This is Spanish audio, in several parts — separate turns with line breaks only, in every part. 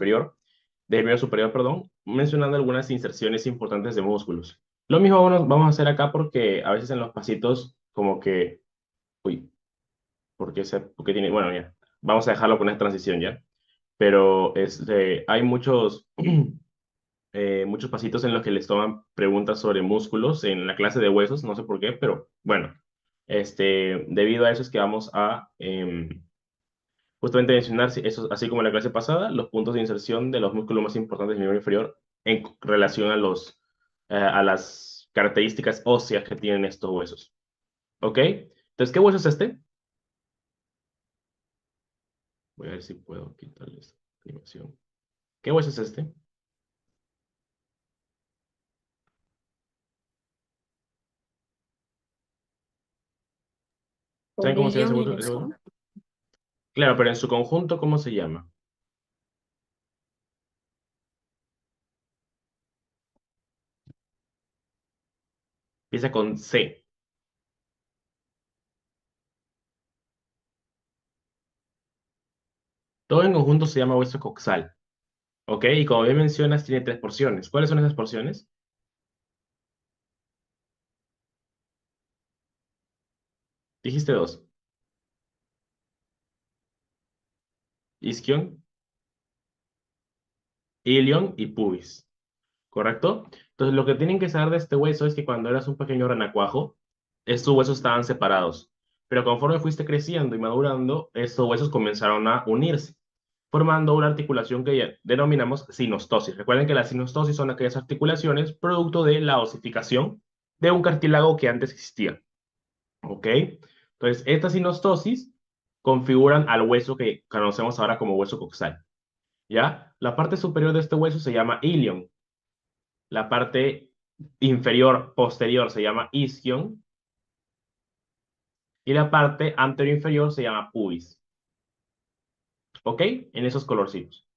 inferior, del miembro superior, perdón, mencionando algunas inserciones importantes de músculos. Lo mismo vamos a hacer acá porque a veces en los pasitos como que, uy, porque tiene, bueno, ya, vamos a dejarlo con esta transición ya, pero hay muchos, muchos pasitos en los que les toman preguntas sobre músculos en la clase de huesos, no sé por qué, pero bueno, debido a eso es que vamos a justamente mencionar, eso, así como en la clase pasada, los puntos de inserción de los músculos más importantes del miembro inferior en relación a las características óseas que tienen estos huesos. ¿Ok? Entonces, ¿qué hueso es este? Voy a ver si puedo quitarle esta animación. ¿Qué hueso es este? ¿Saben cómo se llama
Ilion y
ese hueso?
Lexón.
Claro, pero en su conjunto, ¿cómo se llama? Empieza con C. Todo en conjunto se llama hueso coxal. ¿Ok? Y como bien mencionas, tiene tres porciones. ¿Cuáles son esas porciones? Dijiste dos. Isquion, ilion y pubis. ¿Correcto? Entonces, lo que tienen que saber de este hueso es que cuando eras un pequeño renacuajo, estos huesos estaban separados. Pero conforme fuiste creciendo y madurando, estos huesos comenzaron a unirse, formando una articulación que ya denominamos sinostosis. Recuerden que las sinostosis son aquellas articulaciones producto de la osificación de un cartílago que antes existía. ¿Ok? Entonces, estas sinostosis configuran al hueso que conocemos ahora como hueso coxal. ¿Ya? La parte superior de este hueso se llama ilion. La parte inferior posterior se llama isquion y la parte anterior inferior se llama pubis. ¿Ok? En esos colorcitos.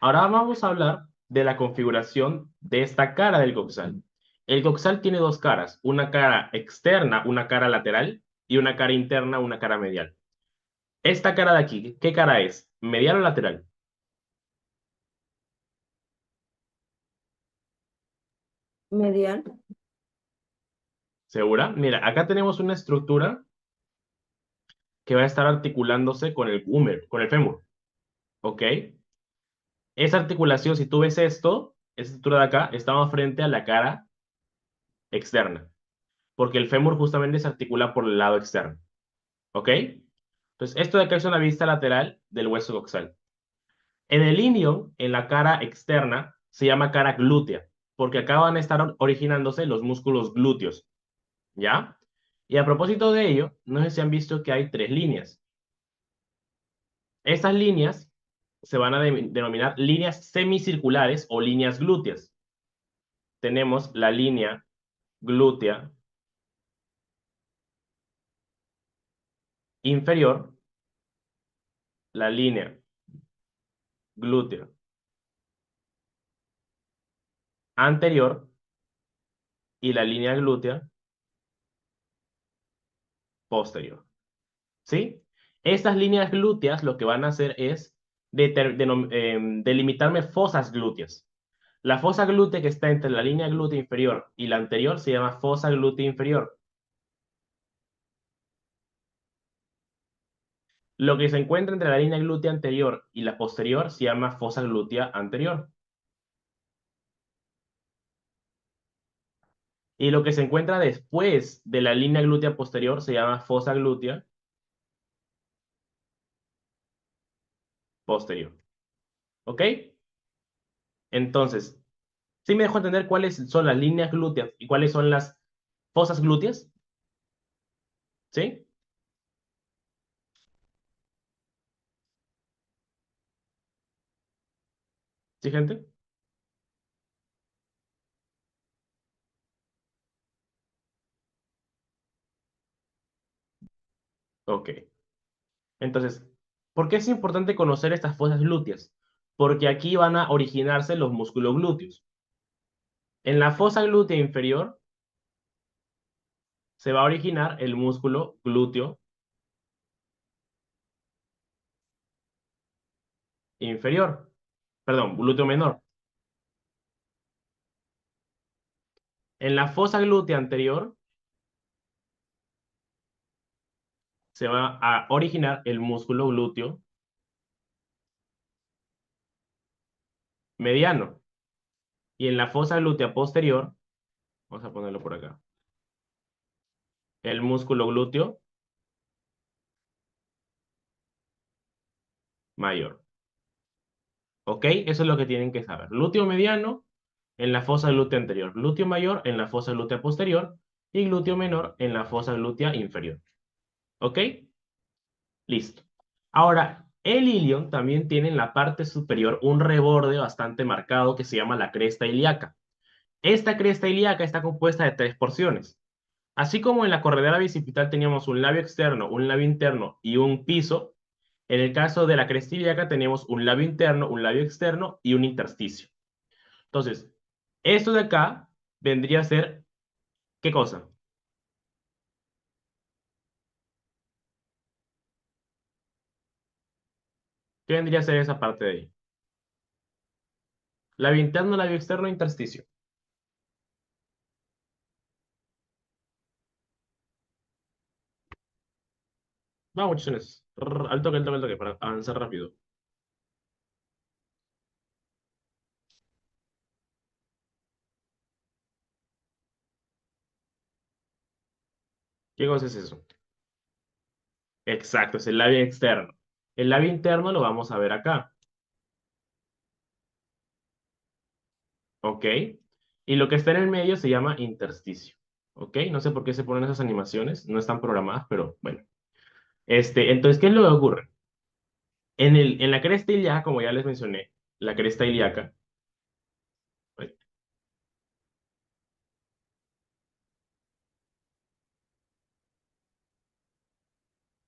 Ahora vamos a hablar de la configuración de esta cara del coxal. El coxal tiene dos caras, una cara externa, una cara lateral y una cara interna, una cara medial. Esta cara de aquí, ¿qué cara es? ¿Medial o lateral?
Medial.
¿Segura? Mira, acá tenemos una estructura que va a estar articulándose con el húmero, con el fémur. ¿Ok? Esa articulación, si tú ves esto, esa estructura de acá, estamos frente a la cara externa, porque el fémur justamente se articula por el lado externo. ¿Ok? Entonces, esto de acá es una vista lateral del hueso coxal. En el ilion, en la cara externa, se llama cara glútea, porque acá van a estar originándose los músculos glúteos. ¿Ya? Y a propósito de ello, no sé si han visto que hay tres líneas. Estas líneas se van a denominar líneas semicirculares o líneas glúteas. Tenemos la línea glútea inferior, la línea glútea anterior y la línea glútea posterior. ¿Sí? Estas líneas glúteas lo que van a hacer es delimitarme fosas glúteas. La fosa glútea que está entre la línea glútea inferior y la anterior se llama fosa glútea inferior. Lo que se encuentra entre la línea glútea anterior y la posterior se llama fosa glútea anterior. Y lo que se encuentra después de la línea glútea posterior se llama fosa glútea posterior. ¿Ok? Entonces, ¿sí me dejo entender cuáles son las líneas glúteas y cuáles son las fosas glúteas? ¿Sí? ¿Sí, gente? Ok. Entonces, ¿por qué es importante conocer estas fosas glúteas? Porque aquí van a originarse los músculos glúteos. En la fosa glútea inferior se va a originar el músculo glúteo inferior. perdón, glúteo menor. En la fosa glútea anterior se va a originar el músculo glúteo mediano. Y en la fosa glútea posterior, vamos a ponerlo por acá, el músculo glúteo mayor. ¿Ok? Eso es lo que tienen que saber. Glúteo mediano en la fosa glútea anterior, glúteo mayor en la fosa glútea posterior y glúteo menor en la fosa glútea inferior. ¿Ok? Listo. Ahora, el ilion también tiene en la parte superior un reborde bastante marcado que se llama la cresta ilíaca. Esta cresta ilíaca está compuesta de tres porciones. Así como en la corredera bicipital teníamos un labio externo, un labio interno y un piso, en el caso de la cresta ilíaca tenemos un labio interno, un labio externo y un intersticio. Entonces, esto de acá vendría a ser, ¿qué cosa? ¿Qué vendría a ser esa parte de ahí? Labio interno, labio externo, intersticio. Vamos, muchachones. Al toque, para avanzar rápido. ¿Qué cosa es eso? Exacto, es el labio externo. El labio interno lo vamos a ver acá, ¿ok? Y lo que está en el medio se llama intersticio, ¿ok? No sé por qué se ponen esas animaciones, no están programadas, pero bueno. Entonces, ¿qué es lo que ocurre? En la cresta ilíaca, como ya les mencioné, la cresta ilíaca pues,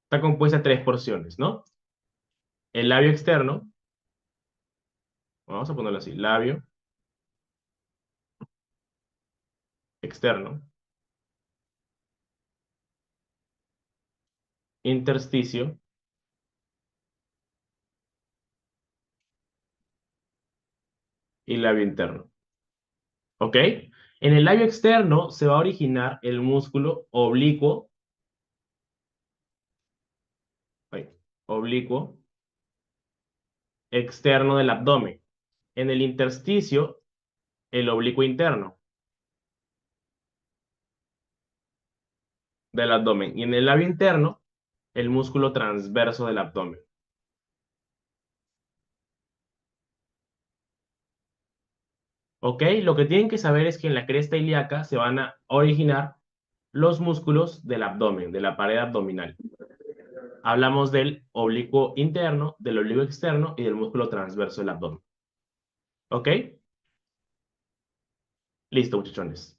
está compuesta de tres porciones, ¿no? El labio externo, vamos a ponerlo así, labio externo, intersticio y labio interno, ¿ok? En el labio externo se va a originar el músculo oblicuo, ay, oblicuo externo del abdomen. En el intersticio, el oblicuo interno del abdomen. Y en el labio interno, el músculo transverso del abdomen. ¿Ok? Lo que tienen que saber es que en la cresta ilíaca se van a originar los músculos del abdomen, de la pared abdominal. Hablamos del oblicuo interno, del oblicuo externo y del músculo transverso del abdomen. ¿Ok? Listo, muchachones.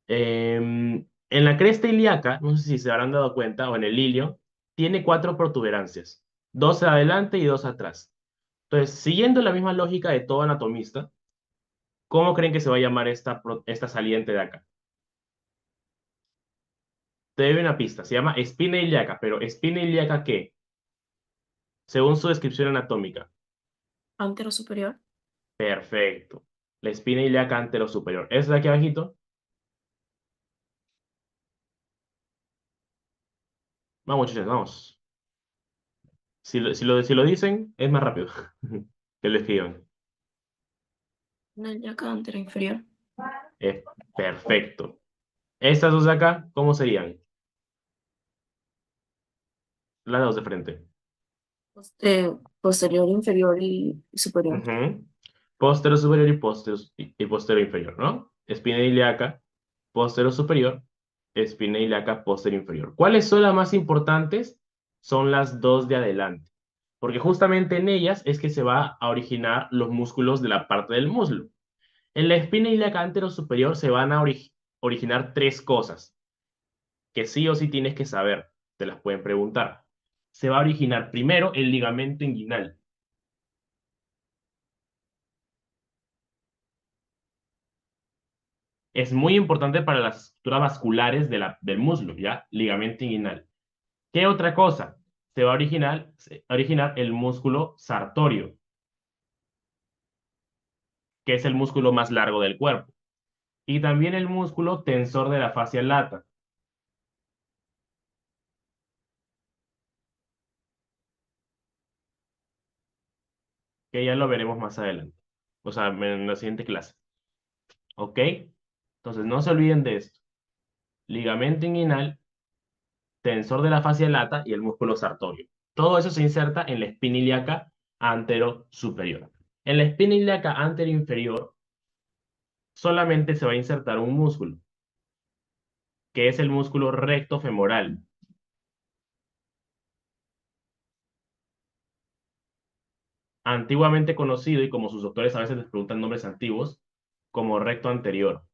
En la cresta ilíaca, no sé si se habrán dado cuenta, o en el ilio, tiene cuatro protuberancias, dos adelante y dos atrás. Entonces, siguiendo la misma lógica de todo anatomista, ¿cómo creen que se va a llamar esta saliente de acá? Te doy una pista, se llama espina ilíaca, pero ¿espina ilíaca qué? Según su descripción anatómica.
Antero superior.
Perfecto. La espina ilíaca anterosuperior. ¿Esa de aquí abajito? Vamos, muchachos, vamos. Si lo dicen, es más rápido que lo escriban.
Una ilíaca antero inferior.
Es perfecto. Estas dos de acá, ¿cómo serían? Las dos de frente.
Posterior, inferior y superior.
Ujú. Póstero superior y póstero inferior, ¿no? Espina ilíaca, póstero superior, espina ilíaca, póstero inferior. ¿Cuáles son las más importantes? Son las dos de adelante, porque justamente en ellas es que se va a originar los músculos de la parte del muslo. En la espina ilíaca anterosuperior se van a originar tres cosas que sí o sí tienes que saber, te las pueden preguntar. Se va a originar primero el ligamento inguinal. Es muy importante para las estructuras vasculares del muslo, ¿ya? Ligamento inguinal. ¿Qué otra cosa? Se va a originar el músculo sartorio. que es el músculo más largo del cuerpo. Y también el músculo tensor de la fascia lata, que ya lo veremos más adelante. O sea, en la siguiente clase. ¿Ok? Entonces, no se olviden de esto. Ligamento inguinal, tensor de la fascia lata y el músculo sartorio. Todo eso se inserta en la espina ilíaca antero superior. En la espina ilíaca antero inferior solamente se va a insertar un músculo, que es el músculo recto femoral, antiguamente conocido y como sus doctores a veces les preguntan nombres antiguos, como recto anterior.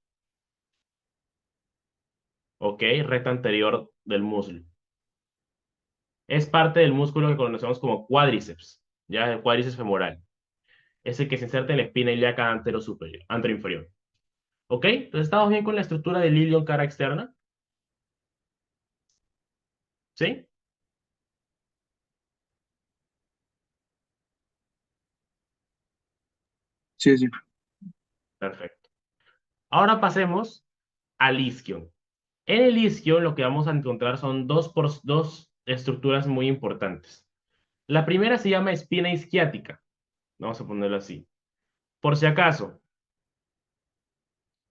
¿Ok? Recto anterior del muslo. Es parte del músculo que conocemos como cuádriceps, ya el cuádriceps femoral. Es el que se inserta en la espina ilíaca antero superior, antero inferior. ¿Ok? Entonces estamos bien con la estructura del ilion cara externa. ¿Sí?
Sí, sí.
Perfecto. Ahora pasemos al isquion. En el isquion lo que vamos a encontrar son dos estructuras muy importantes. La primera se llama espina isquiática. Vamos a ponerlo así. Por si acaso,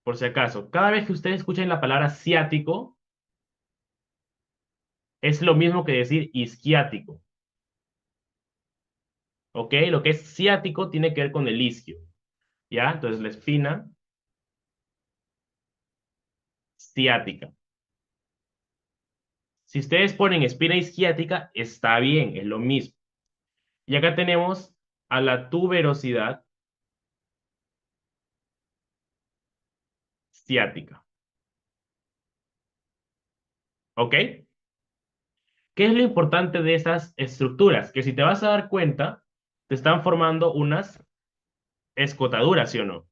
por si acaso, cada vez que ustedes escuchen la palabra ciático, es lo mismo que decir isquiático. ¿Ok? Lo que es ciático tiene que ver con el isquio. ¿Ya? Entonces la espina ciática. Si ustedes ponen espina isquiática, está bien, es lo mismo. Y acá tenemos a la tuberosidad ciática. ¿Ok? ¿Qué es lo importante de esas estructuras? Que si te vas a dar cuenta, te están formando unas escotaduras, ¿sí o no?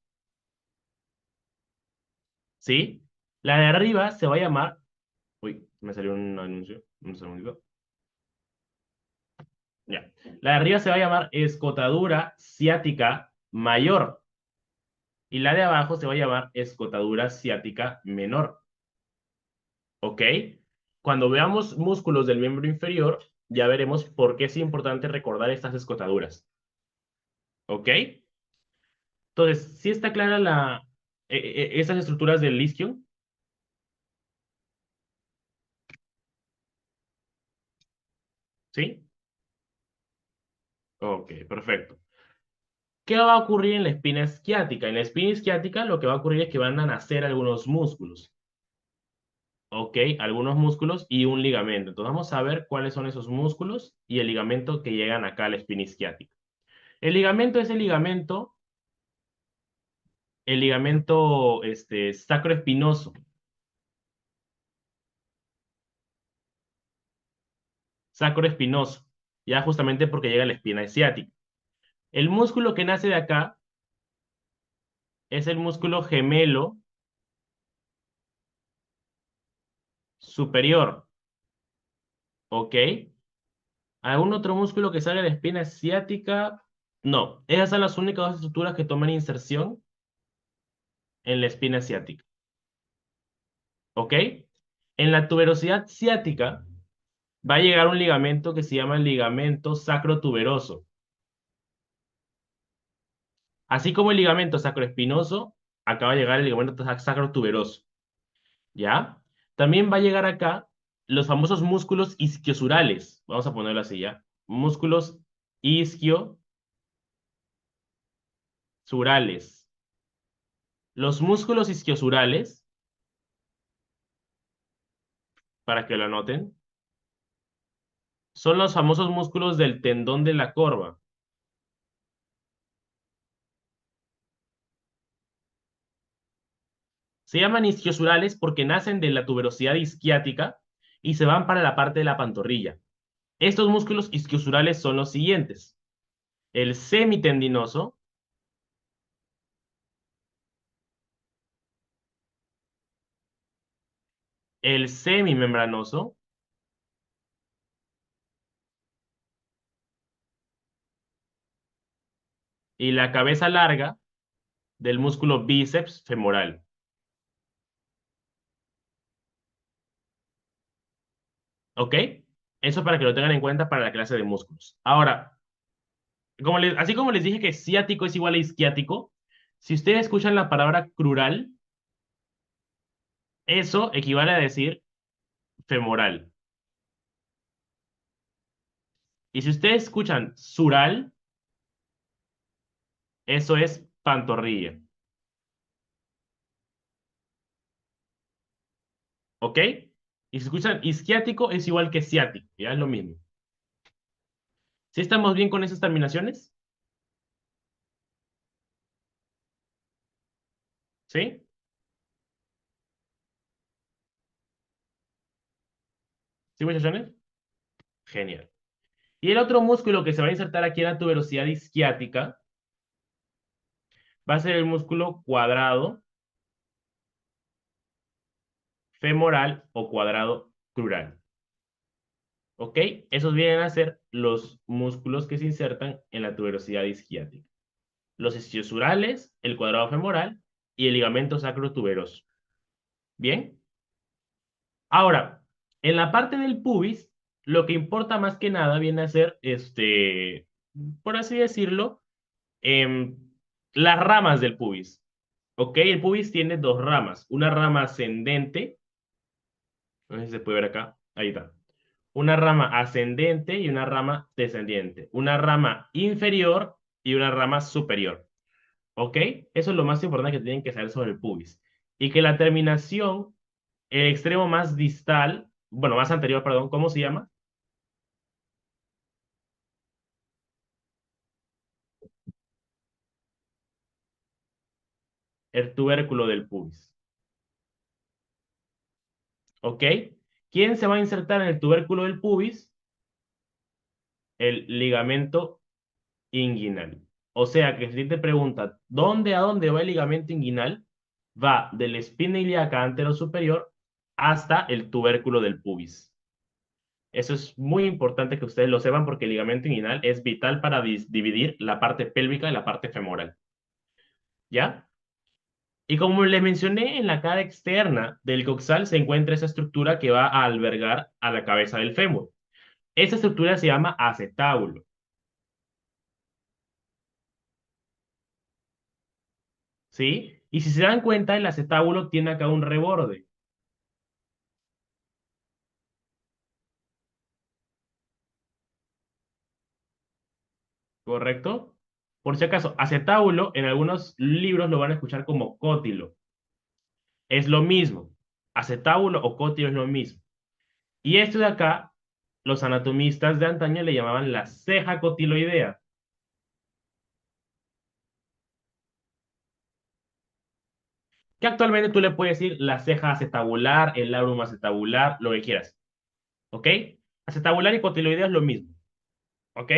¿Sí? La de arriba se va a llamar... Uy, me salió un anuncio. Un segundito. Ya. La de arriba se va a llamar escotadura ciática mayor. Y la de abajo se va a llamar escotadura ciática menor. ¿Ok? Cuando veamos músculos del miembro inferior, ya veremos por qué es importante recordar estas escotaduras. ¿Ok? Entonces, ¿sí está clara estas estructuras del isquio? ¿Sí? Ok, perfecto. ¿Qué va a ocurrir en la espina isquiática? En la espina isquiática lo que va a ocurrir es que van a nacer algunos músculos. ¿Ok? Algunos músculos y un ligamento. Entonces vamos a ver cuáles son esos músculos y el ligamento que llegan acá a la espina isquiática. El ligamento es el ligamento sacroespinoso. Sacroespinoso. Ya justamente porque llega a la espina isquiática. El músculo que nace de acá es el músculo gemelo superior. ¿Ok? ¿Algún otro músculo que salga de la espina ciática? No. Esas son las únicas dos estructuras que toman inserción en la espina ciática. ¿Ok? En la tuberosidad ciática va a llegar un ligamento que se llama el ligamento sacrotuberoso. Así como el ligamento sacroespinoso, acá va a llegar el ligamento sacrotuberoso. ¿Ya? También va a llegar acá los famosos músculos isquiosurales. Vamos a ponerlo así, ¿ya? Músculos isquiosurales. Los músculos isquiosurales, para que lo anoten, son los famosos músculos del tendón de la corva. Se llaman isquiosurales porque nacen de la tuberosidad isquiática y se van para la parte de la pantorrilla. Estos músculos isquiosurales son los siguientes: el semitendinoso, el semimembranoso y la cabeza larga, del músculo bíceps femoral. ¿Ok? Eso para que lo tengan en cuenta para la clase de músculos. Ahora, así como les dije que ciático es igual a isquiático, si ustedes escuchan la palabra crural, eso equivale a decir femoral. Y si ustedes escuchan sural, eso es pantorrilla. ¿Ok? Y si escuchan isquiático, es igual que ciático. Ya es lo mismo. ¿Sí estamos bien con esas terminaciones? ¿Sí? ¿Sí, muchachones? Genial. Y el otro músculo que se va a insertar aquí en la tuberosidad isquiática va a ser el músculo cuadrado femoral o cuadrado crural. ¿Ok? Esos vienen a ser los músculos que se insertan en la tuberosidad isquiática. Los isquiosurales, el cuadrado femoral y el ligamento sacrotuberoso. ¿Bien? Ahora, en la parte del pubis, lo que importa más que nada viene a ser, por así decirlo, em, las ramas del pubis. ¿Ok? El pubis tiene dos ramas. Una rama ascendente, no sé si se puede ver acá, ahí está. Una rama ascendente y una rama descendiente. Una rama inferior y una rama superior. ¿Ok? Eso es lo más importante que tienen que saber sobre el pubis. Y que la terminación, el extremo más distal, bueno, más anterior, perdón, ¿cómo se llama? El tubérculo del pubis. ¿Ok? ¿Quién se va a insertar en el tubérculo del pubis? El ligamento inguinal. O sea que si te pregunta, ¿dónde a dónde va el ligamento inguinal? Va de la espina ilíaca anterosuperior hasta el tubérculo del pubis. Eso es muy importante que ustedes lo sepan porque el ligamento inguinal es vital para dividir la parte pélvica de la parte femoral. ¿Ya? Y como les mencioné, en la cara externa del coxal se encuentra esa estructura que va a albergar a la cabeza del fémur. Esa estructura se llama acetábulo. ¿Sí? Y si se dan cuenta, el acetábulo tiene acá un reborde. ¿Correcto? Por si acaso, acetábulo en algunos libros lo van a escuchar como cótilo. Es lo mismo. Acetábulo o cótilo es lo mismo. Y esto de acá, los anatomistas de antaño le llamaban la ceja cotiloidea, que actualmente tú le puedes decir la ceja acetabular, el labrum acetabular, lo que quieras. ¿Ok? Acetabular y cotiloidea es lo mismo. ¿Ok?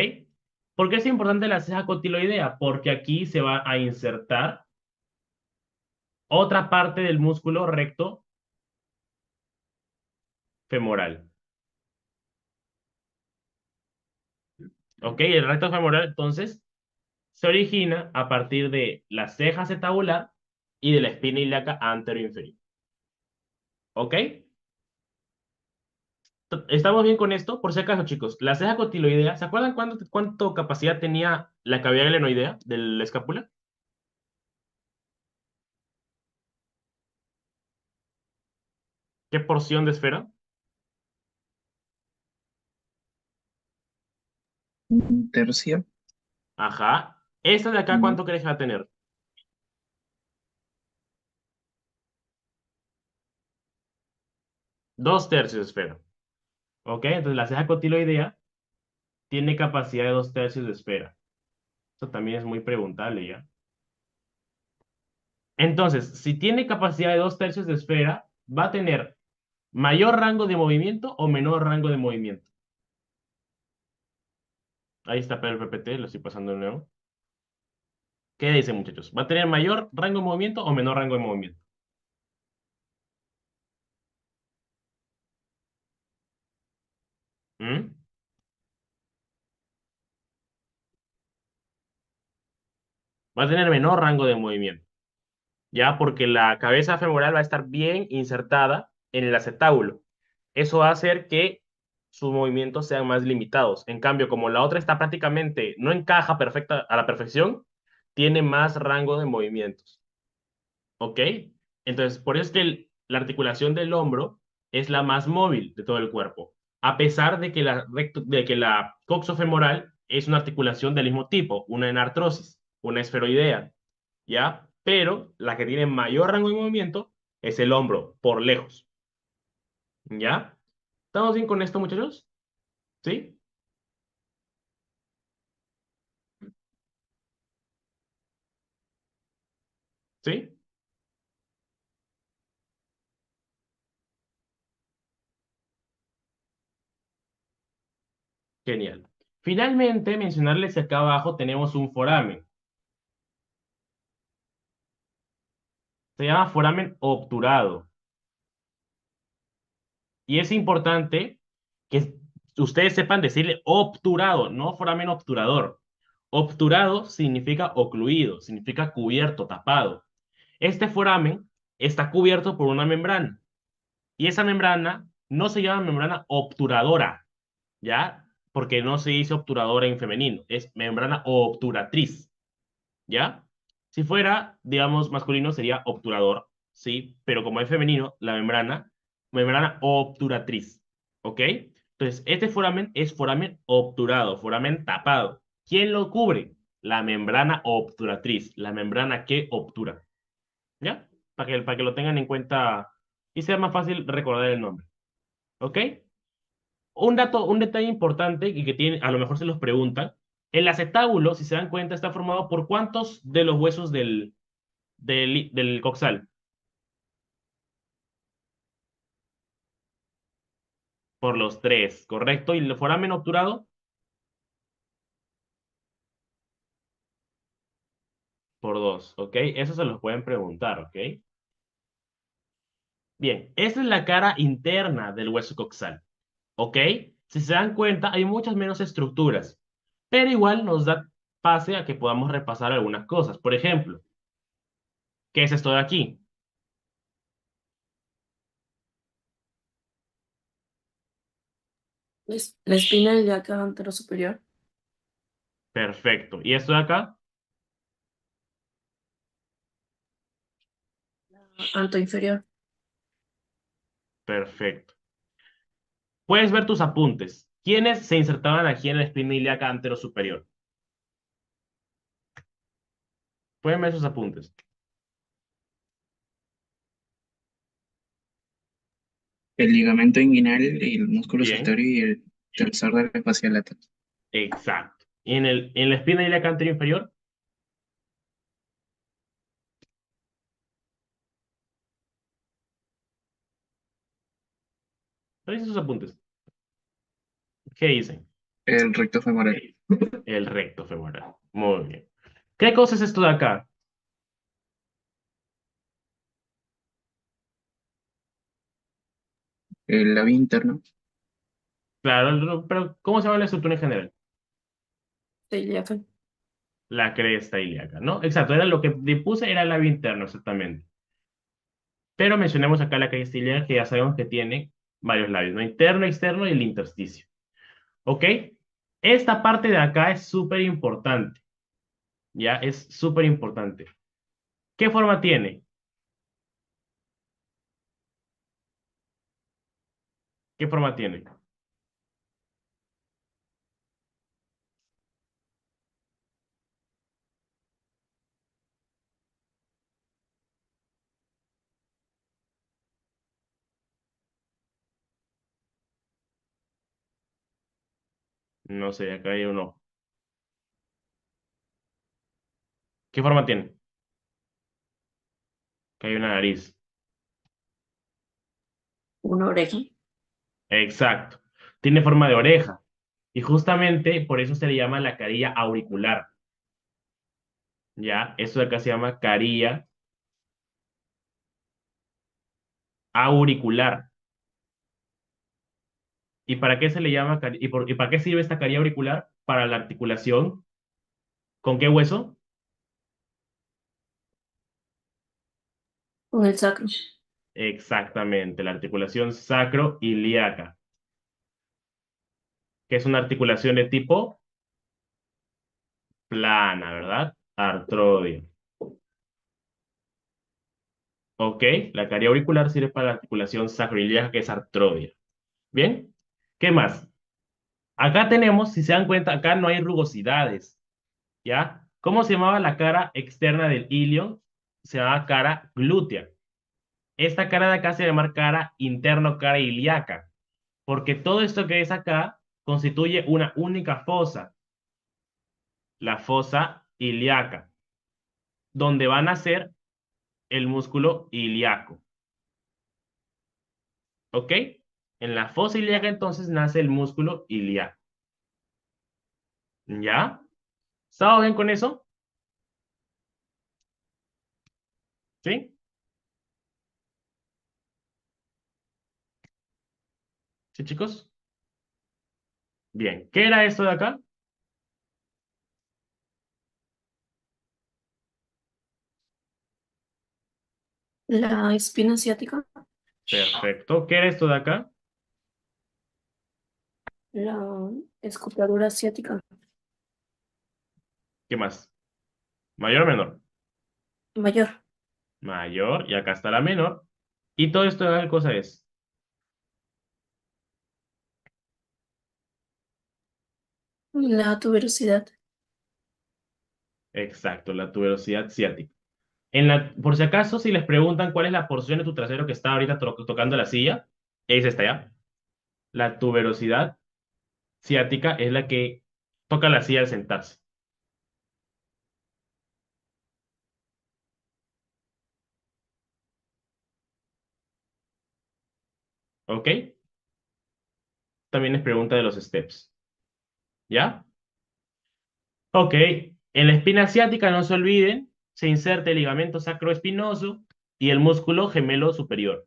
¿Por qué es importante la ceja cotiloidea? Porque aquí se va a insertar otra parte del músculo recto femoral. ¿Ok? El recto femoral entonces se origina a partir de la ceja acetabular y de la espina ilíaca anteroinferior. ¿Ok? ¿Estamos bien con esto? Por si acaso, chicos, la ceja cotiloidea, ¿se acuerdan cuánto capacidad tenía la cavidad glenoidea de la escápula? ¿Qué porción de esfera?
Un tercio.
Ajá. ¿Esta de acá
Mm,
cuánto crees que va a tener? 2 tercios de esfera. ¿Ok? Entonces la ceja cotiloidea tiene capacidad de 2 tercios de esfera. Eso también es muy preguntable, ¿ya? Entonces, si tiene capacidad de 2 tercios de esfera, va a tener mayor rango de movimiento o menor rango de movimiento. Ahí está el PPT, lo estoy pasando de nuevo. ¿Qué dicen, muchachos? ¿Va a tener mayor rango de movimiento o menor rango de movimiento? ¿Mm? Va a tener menor rango de movimiento. ¿ya? Porque la cabeza femoral va a estar bien insertada en el acetábulo. Eso va a hacer que sus movimientos sean más limitados. En cambio, como la otra está prácticamente, no encaja a la perfección, tiene más rango de movimientos. ¿Ok? Entonces, por eso es que la articulación del hombro es la más móvil de todo el cuerpo, a pesar de que de que la coxofemoral es una articulación del mismo tipo, una enartrosis, una esferoidea, ¿ya? Pero la que tiene mayor rango de movimiento es el hombro, por lejos, ¿ya? ¿Estamos bien con esto, muchachos? ¿Sí? ¿Sí? Genial. Finalmente, mencionarles que acá abajo tenemos un foramen. Se llama foramen obturado. Y es importante que ustedes sepan decirle obturado, no foramen obturador. Obturado significa ocluido, significa cubierto, tapado. Este foramen está cubierto por una membrana. Y esa membrana no se llama membrana obturadora, ¿ya? Porque no se dice obturadora en femenino, es membrana obturatriz. ¿Ya? Si fuera, digamos, masculino sería obturador, ¿sí? Pero como es femenino, la membrana obturatriz, ¿ok? Entonces, este foramen es foramen obturado, foramen tapado. ¿Quién lo cubre? La membrana obturatriz, la membrana que obtura, ¿ya? Para que lo tengan en cuenta y sea más fácil recordar el nombre, ¿ok? Un detalle importante y que tiene, a lo mejor se los preguntan, el acetábulo, si se dan cuenta, está formado por ¿cuántos de los huesos del coxal? Por los tres, ¿correcto? ¿Y el foramen obturado? Por dos, ¿ok? Eso se los pueden preguntar, ¿ok? Bien, esta es la cara interna del hueso coxal, ¿ok? Si se dan cuenta, hay muchas menos estructuras, pero igual nos da pase a que podamos repasar algunas cosas. Por ejemplo, ¿qué es esto de aquí?
La espina ilíaca anterosuperior.
Perfecto. ¿Y esto de acá?
Anteroinferior.
Perfecto. Puedes ver tus apuntes. ¿Quiénes se insertaban aquí en la espina ilíaca anterosuperior? Pueden ver sus apuntes.
El ligamento inguinal, el músculo
Bien,
solitario y el tensor de la fascia lata.
exacto. En la espina ilíaca anterior inferior, revisen sus apuntes. ¿Qué dicen?
El recto femoral.
El recto femoral. Muy bien. ¿Qué cosa es esto de acá?
El labio interno.
Claro, pero ¿cómo se llama la estructura en general?
De ilíaca.
La cresta ilíaca, ¿no? Exacto, era lo que puse, era el labio interno, exactamente. Pero mencionemos acá la cresta ilíaca, que ya sabemos que tiene varios labios, ¿no? Interno, externo y el intersticio. ¿Ok? Esta parte de acá es súper importante, ¿ya? Es súper importante. ¿Qué forma tiene? ¿Qué forma tiene? No sé, acá hay uno. ¿Qué forma tiene? Acá hay una nariz.
Una oreja.
Exacto. Tiene forma de oreja. Y justamente por eso se le llama la carilla auricular. ¿Ya? Esto de acá se llama carilla auricular. ¿Y para qué se le llama y para qué sirve esta carilla auricular? Para la articulación. ¿Con qué hueso?
Con el sacro.
Exactamente, la articulación sacroiliaca, que es una articulación de tipo plana, ¿verdad? Artrodio. Ok, la caria auricular sirve para la articulación sacroiliaca, que es artrodia. Bien, ¿qué más? Acá tenemos, si se dan cuenta, acá no hay rugosidades, ¿ya? ¿Cómo se llamaba la cara externa del ilion? Se llamaba cara glútea. Esta cara de acá se llama cara interno, cara ilíaca, porque todo esto que es acá constituye una única fosa, la fosa ilíaca, donde va a nacer el músculo ilíaco. ¿Ok? En la fosa ilíaca entonces nace el músculo ilíaco. ¿Ya? ¿Estaba bien con eso? ¿Sí? ¿Sí, chicos? Bien. ¿Qué era esto de acá?
La espina ciática.
Perfecto. ¿Qué era esto de acá?
La escotadura ciática.
¿Qué más? ¿Mayor o menor?
Mayor.
Mayor. Y acá está la menor. ¿Y todo esto de acá qué cosa es?
La tuberosidad.
Exacto, la tuberosidad ciática. Por si acaso, si les preguntan cuál es la porción de tu trasero que está ahorita tocando la silla, es esta ya. La tuberosidad ciática es la que toca la silla al sentarse. ¿Ok? También les pregunta de los steps. ¿Ya? Ok. En la espina ciática, no se olviden, se inserta el ligamento sacroespinoso y el músculo gemelo superior.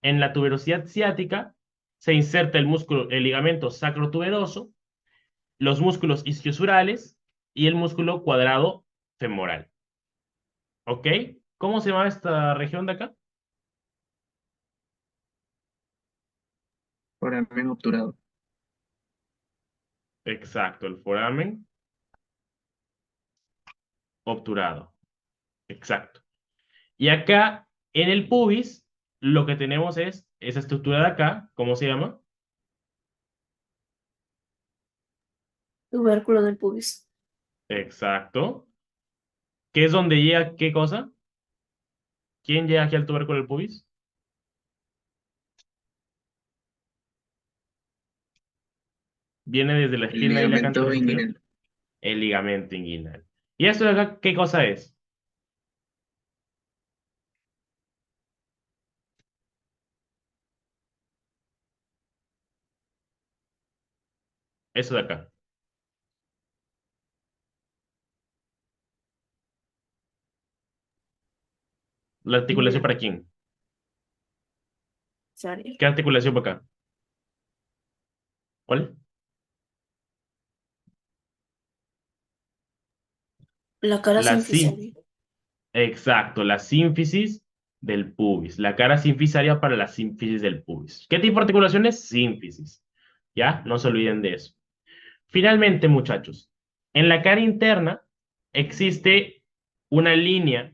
En la tuberosidad ciática, se inserta el ligamento sacrotuberoso, los músculos isquiosurales y el músculo cuadrado femoral. ¿Ok? ¿Cómo se llama esta región de acá?
Foramen obturado.
Exacto, el foramen obturado. Exacto. Y acá, en el pubis, lo que tenemos es esa estructura de acá, ¿cómo se llama?
Tubérculo del pubis.
Exacto. ¿Qué es donde llega qué cosa? ¿Quién llega aquí al tubérculo del pubis? Viene desde la
El
espina ilíaca
ligamento
anterosuperior,
inguinal.
el ligamento inguinal. ¿Y esto de acá qué cosa es? Eso de acá. ¿La articulación para quién?
Cesárea.
¿Qué articulación para acá? ¿Cuál?
La cara
La
sinfisaria.
Exacto, la sínfisis del pubis. La cara sinfisaria para la sínfisis del pubis. ¿Qué tipo de articulaciones? Sínfisis. ¿Ya? No se olviden de eso. Finalmente, muchachos, en la cara interna existe una línea,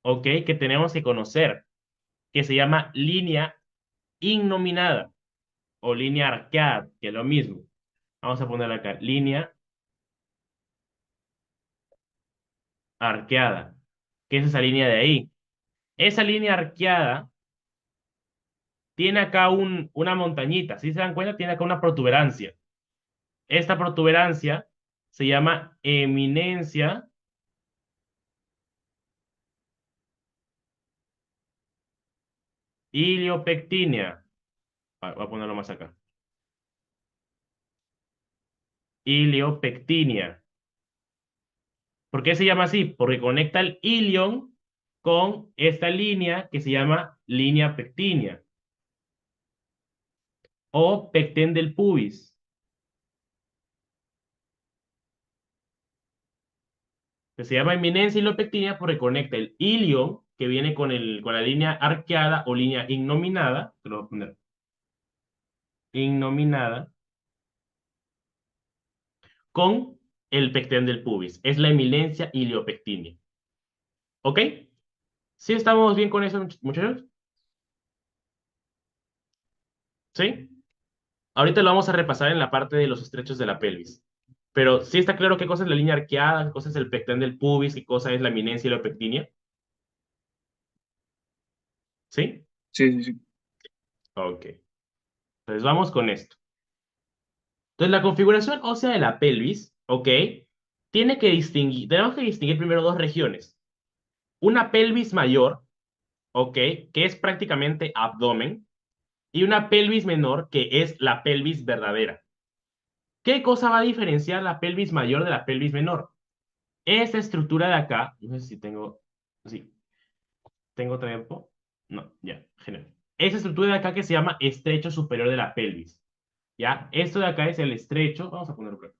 ¿ok? Que tenemos que conocer, que se llama línea innominada o línea arqueada, que es lo mismo. Vamos a poner acá, línea arqueada, que es esa línea de ahí. Esa línea arqueada tiene acá una montañita, si se dan cuenta, tiene acá una protuberancia. Esta protuberancia se llama eminencia iliopectínea. Voy a ponerlo más acá. Iliopectínea. ¿Por qué se llama así? Porque conecta el ilion con esta línea que se llama línea pectínea o pecten del pubis. Que se llama eminencia iliopectínea porque conecta el ilion que viene con la línea arqueada o línea innominada, te lo voy a poner, innominada, con el pecten del pubis. Es la eminencia iliopectinea. ¿Ok? ¿Sí estamos bien con eso, muchachos? ¿Sí? Ahorita lo vamos a repasar en la parte de los estrechos de la pelvis. Pero sí está claro qué cosa es la línea arqueada, qué cosa es el pecten del pubis, qué cosa es la eminencia iliopectinea. ¿Sí?
Sí, sí, sí.
Ok. Entonces vamos con esto. Entonces la configuración ósea de la pelvis, ¿ok? Tenemos que distinguir primero dos regiones. Una pelvis mayor, ¿ok? Que es prácticamente abdomen, y una pelvis menor, que es la pelvis verdadera. ¿Qué cosa va a diferenciar la pelvis mayor de la pelvis menor? Esta estructura de acá, no sé si tengo, sí, tengo tiempo. No, ya, genial. Esta estructura de acá que se llama estrecho superior de la pelvis. ¿Ya? Esto de acá es el estrecho, vamos a ponerlo por acá.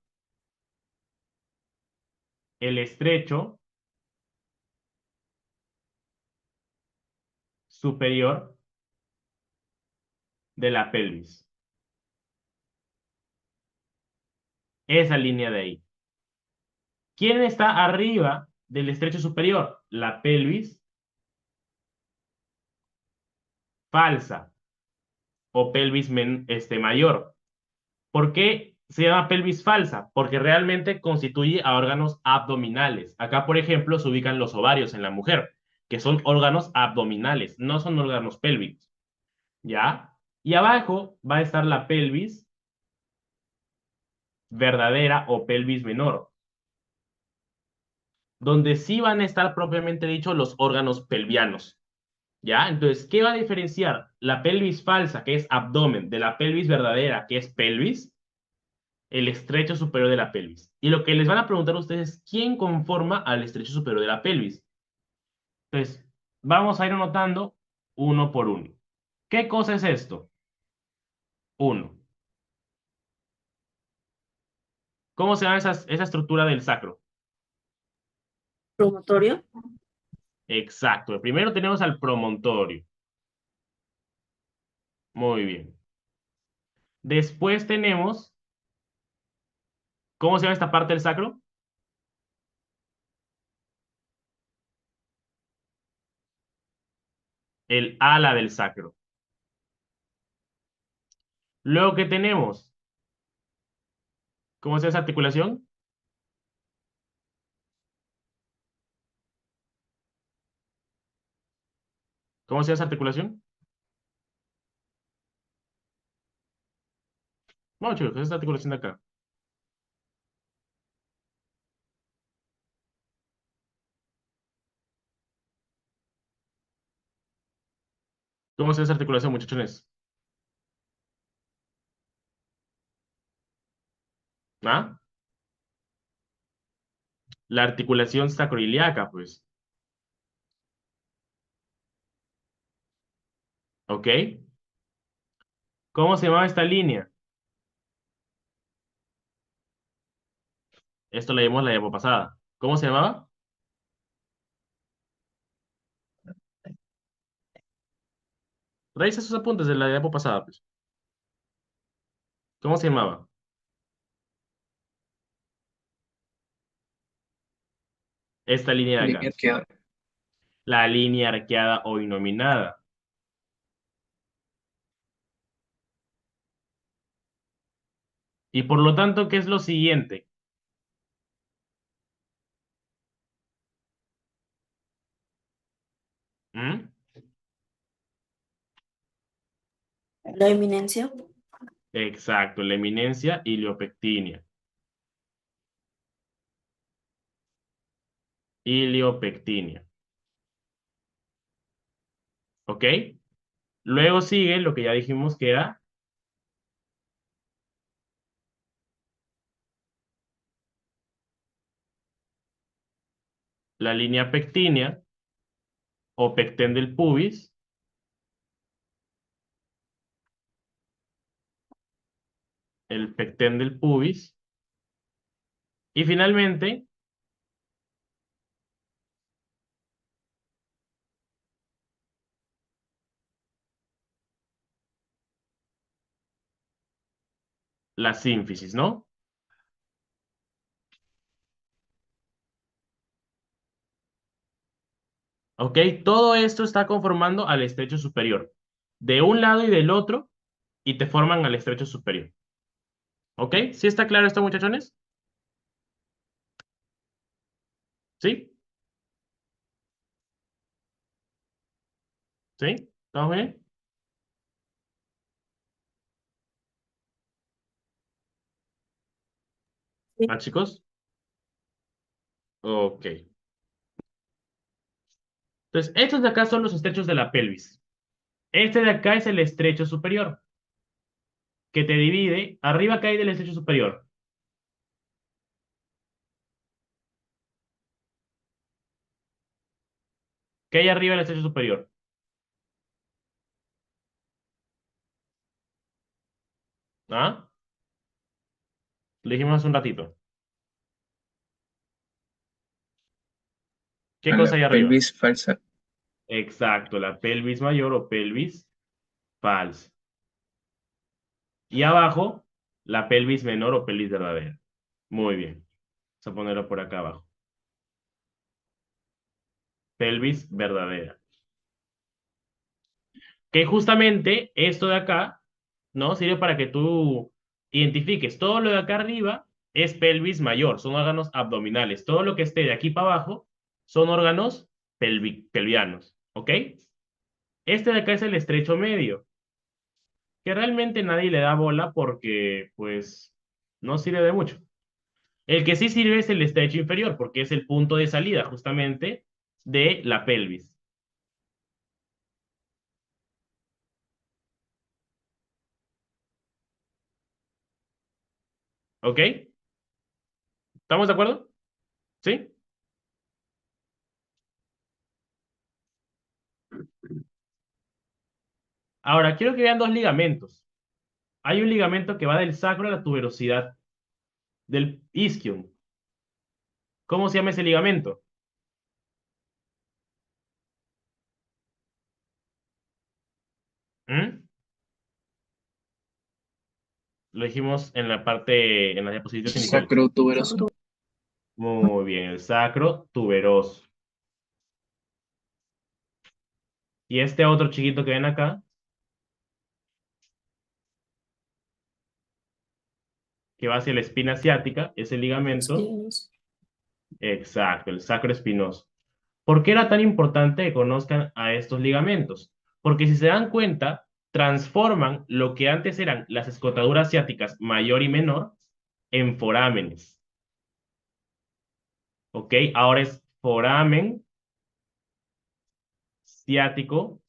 El estrecho superior de la pelvis. Esa línea de ahí. ¿Quién está arriba del estrecho superior? La pelvis falsa o pelvis mayor. ¿Por qué se llama pelvis falsa? Porque realmente constituye a órganos abdominales. Acá, por ejemplo, se ubican los ovarios en la mujer, que son órganos abdominales, no son órganos pélvicos. ¿Ya? Y abajo va a estar la pelvis verdadera o pelvis menor, donde sí van a estar propiamente dicho los órganos pelvianos. ¿Ya? Entonces, ¿qué va a diferenciar la pelvis falsa, que es abdomen, de la pelvis verdadera, que es pelvis? El estrecho superior de la pelvis. Y lo que les van a preguntar a ustedes es, ¿quién conforma al estrecho superior de la pelvis? Entonces, vamos a ir anotando uno por uno. ¿Qué cosa es esto? Uno. ¿Cómo se llama esa estructura del sacro?
Promotorio.
Exacto. Primero tenemos al promontorio. Muy bien. Después tenemos, ¿cómo se llama esta parte del sacro? El ala del sacro. Luego, ¿qué tenemos? ¿Cómo se llama esa articulación? ¿Cómo se llama esa articulación? No, chicos, esta articulación de acá. ¿Cómo se llama esa articulación, muchachones? ¿Ah? La articulación sacroiliaca, pues. ¿Ok? ¿Cómo se llamaba esta línea? Esto la llamamos la pasada. ¿Cómo se llamaba? Revisa sus apuntes de la pasada, pues. ¿Cómo se llamaba? Esta línea de
Línea
acá.
arqueada.
La línea arqueada o inominada. Y por lo tanto, ¿qué es lo siguiente? ¿Mm?
La eminencia.
Exacto, la eminencia iliopectinea. Iliopectinea. ¿Ok? Luego sigue lo que ya dijimos que era la línea pectínea o pecten del pubis, el pecten del pubis, y finalmente la sínfisis, ¿no? ¿Ok? Todo esto está conformando al estrecho superior. De un lado y del otro, y te forman al estrecho superior. ¿Ok? ¿Sí está claro esto, muchachones? ¿Sí? ¿Sí? ¿Estamos bien?
Sí.
¿Ah, chicos? Ok. Entonces, estos de acá son los estrechos de la pelvis. Este de acá es el estrecho superior, que te divide. Arriba acá hay del estrecho superior. ¿Qué hay arriba del estrecho superior? ¿Ah? Lo dijimos hace un ratito. ¿Qué
A la
cosa hay arriba?
pelvis falsa.
Exacto, la pelvis mayor o pelvis falsa. Y abajo, la pelvis menor o pelvis verdadera. Muy bien. Vamos a ponerlo por acá abajo. Pelvis verdadera. Que justamente esto de acá, ¿no? Sirve para que tú identifiques. Todo lo de acá arriba es pelvis mayor, son órganos abdominales. Todo lo que esté de aquí para abajo son órganos pelvianos. ¿Ok? Este de acá es el estrecho medio, que realmente nadie le da bola porque, pues, no sirve de mucho. El que sí sirve es el estrecho inferior, porque es el punto de salida justamente de la pelvis. ¿Ok? ¿Estamos de acuerdo? ¿Sí? Ahora, quiero que vean dos ligamentos. Hay un ligamento que va del sacro a la tuberosidad del isquium. ¿Cómo se llama ese ligamento? ¿Mm? Lo dijimos en la parte, en las diapositivas iniciales.
Sacro tuberoso.
Muy bien, el sacro tuberoso. Y este otro chiquito que ven acá, que va hacia la espina ciática, es el ligamento.
Espinos.
Exacto, el sacro espinoso. ¿Por qué era tan importante que conozcan a estos ligamentos? Porque si se dan cuenta, transforman lo que antes eran las escotaduras ciáticas mayor y menor en forámenes. ¿Ok? Ahora es foramen ciático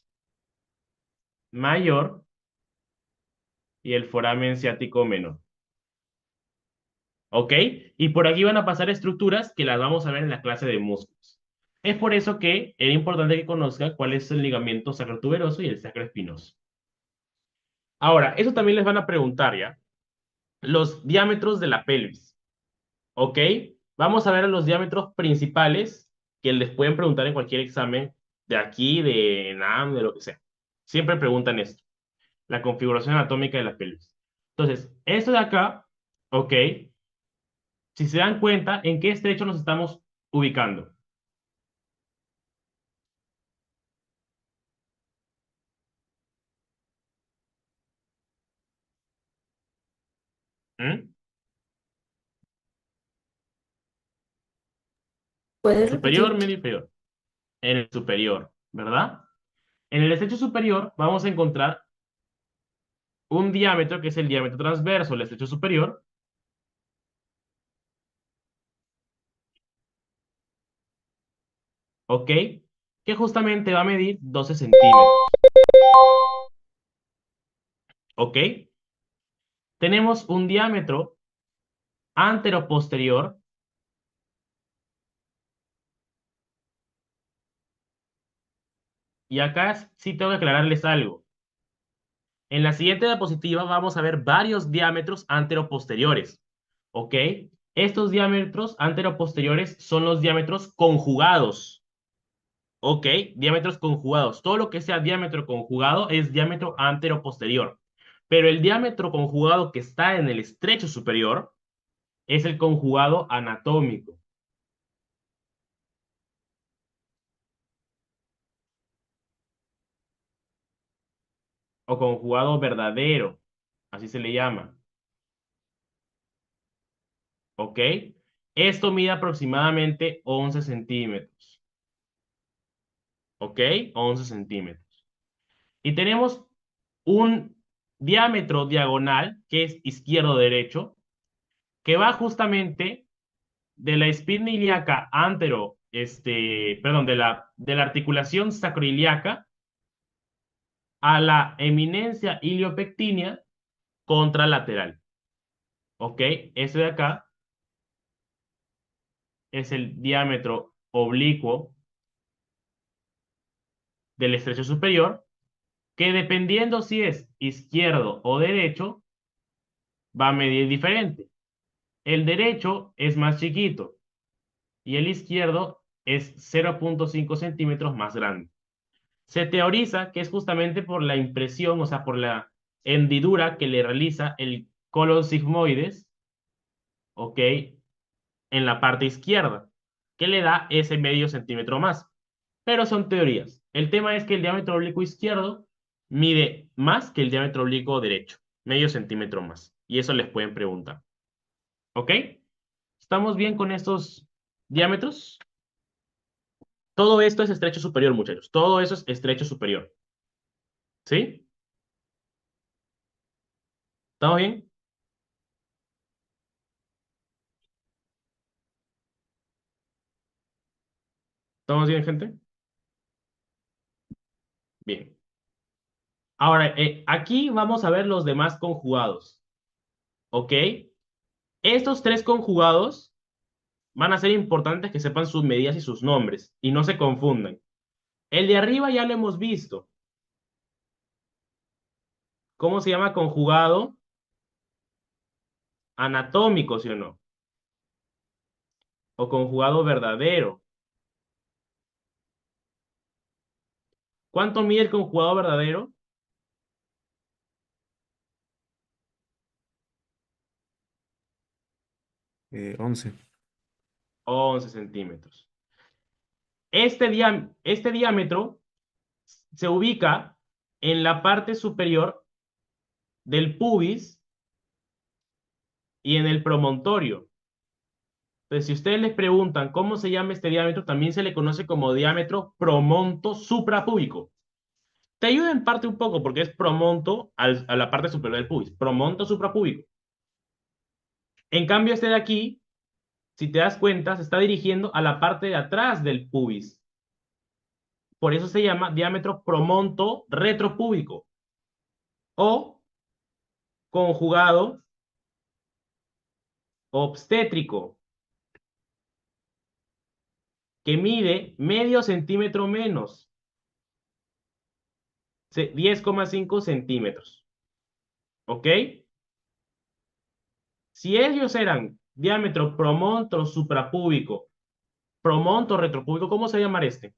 mayor y el foramen ciático menor. ¿Ok? Y por aquí van a pasar estructuras que las vamos a ver en la clase de músculos. Es por eso que era importante que conozcan cuál es el ligamento sacrotuberoso y el sacroespinoso. Ahora, eso también les van a preguntar, ¿ya? Los diámetros de la pelvis. ¿Ok? Vamos a ver los diámetros principales que les pueden preguntar en cualquier examen de aquí, de NAM, de lo que sea. Siempre preguntan esto. La configuración anatómica de la pelvis. Entonces, esto de acá, ¿ok? Si se dan cuenta, ¿en qué estrecho nos estamos ubicando? ¿Mm?
¿Puedes
Superior,
repetir?
medio, inferior. En el superior, ¿verdad? En el estrecho superior vamos a encontrar un diámetro que es el diámetro transverso, el estrecho superior, ¿ok? Que justamente va a medir 12 centímetros, ¿ok? Tenemos un diámetro antero-posterior, y acá sí tengo que aclararles algo. En la siguiente diapositiva vamos a ver varios diámetros antero-posteriores, ¿ok? Estos diámetros antero-posteriores son los diámetros conjugados, ¿ok? Diámetros conjugados. Todo lo que sea diámetro conjugado es diámetro antero-posterior. Pero el diámetro conjugado que está en el estrecho superior es el conjugado anatómico. O conjugado verdadero, así se le llama. ¿Ok? Esto mide aproximadamente 11 centímetros. ¿Ok? 11 centímetros. Y tenemos un diámetro diagonal, que es izquierdo-derecho, que va justamente de la espina ilíaca antero, perdón, de la articulación sacroiliaca a la eminencia iliopectínea contralateral. ¿Ok? Ese de acá es el diámetro oblicuo del estrecho superior, que dependiendo si es izquierdo o derecho, va a medir diferente. El derecho es más chiquito y el izquierdo es 0,5 centímetros más grande. Se teoriza que es justamente por la impresión, o sea, por la hendidura que le realiza el colon sigmoides, ¿ok? En la parte izquierda, que le da ese medio centímetro más. Pero son teorías. El tema es que el diámetro oblicuo izquierdo mide más que el diámetro oblicuo derecho, medio centímetro más. Y eso les pueden preguntar. ¿Ok? ¿Estamos bien con estos diámetros? Todo esto es estrecho superior, muchachos. Todo eso es estrecho superior. ¿Sí? ¿Estamos bien? ¿Estamos bien, gente? Bien. Ahora, aquí vamos a ver los demás conjugados. ¿Ok? Estos tres conjugados van a ser importantes que sepan sus medidas y sus nombres y no se confundan. El de arriba ya lo hemos visto. ¿Cómo se llama? Conjugado anatómico, ¿sí o no? O conjugado verdadero. ¿Cuánto mide el conjugado verdadero?
11.
11 centímetros. Este diámetro se ubica en la parte superior del pubis y en el promontorio. Entonces, si ustedes les preguntan cómo se llama este diámetro, también se le conoce como diámetro promonto suprapúbico. Te ayuda en parte un poco porque es promonto a la parte superior del pubis, promonto suprapúbico. En cambio, este de aquí, si te das cuenta, se está dirigiendo a la parte de atrás del pubis. Por eso se llama diámetro promonto retropúbico o conjugado obstétrico, que mide medio centímetro menos, 10,5 centímetros. ¿Ok? Si ellos eran diámetro promonto suprapúbico, promonto retropúbico, ¿cómo se llama este?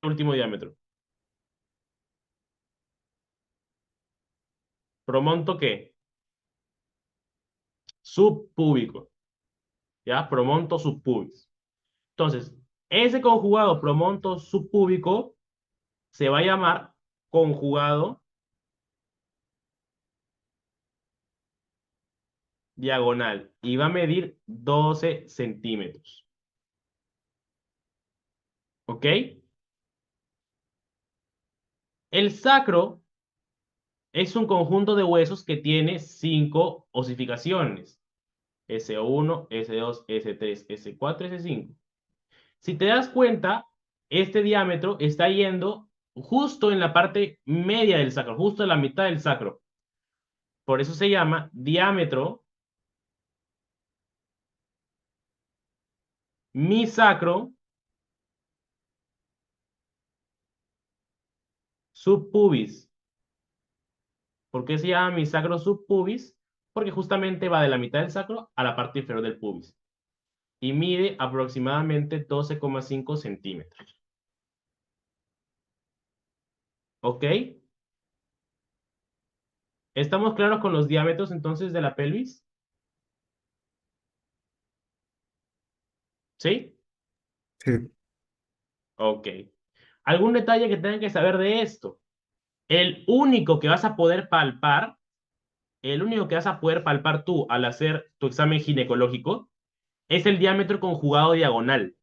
Último diámetro. ¿Promonto qué? Subpúbico. ¿Ya? Promonto subpúbico. Entonces, ese conjugado promonto subpúbico se va a llamar conjugado diagonal y va a medir 12 centímetros. ¿Ok? El sacro es un conjunto de huesos que tiene 5 osificaciones. S1, S2, S3, S4, S5. Si te das cuenta, este diámetro está yendo justo en la parte media del sacro, justo en la mitad del sacro. Por eso se llama diámetro misacro subpubis. ¿Por qué se llama misacro subpubis? Porque justamente va de la mitad del sacro a la parte inferior del pubis. y mide aproximadamente 12,5 centímetros. ¿Ok? ¿Estamos claros con los diámetros entonces de la pelvis? ¿Sí?
Sí.
Ok. ¿Algún detalle que tengan que saber de esto? El único que vas a poder palpar, el único que vas a poder palpar tú al hacer tu examen ginecológico es el diámetro conjugado diagonal.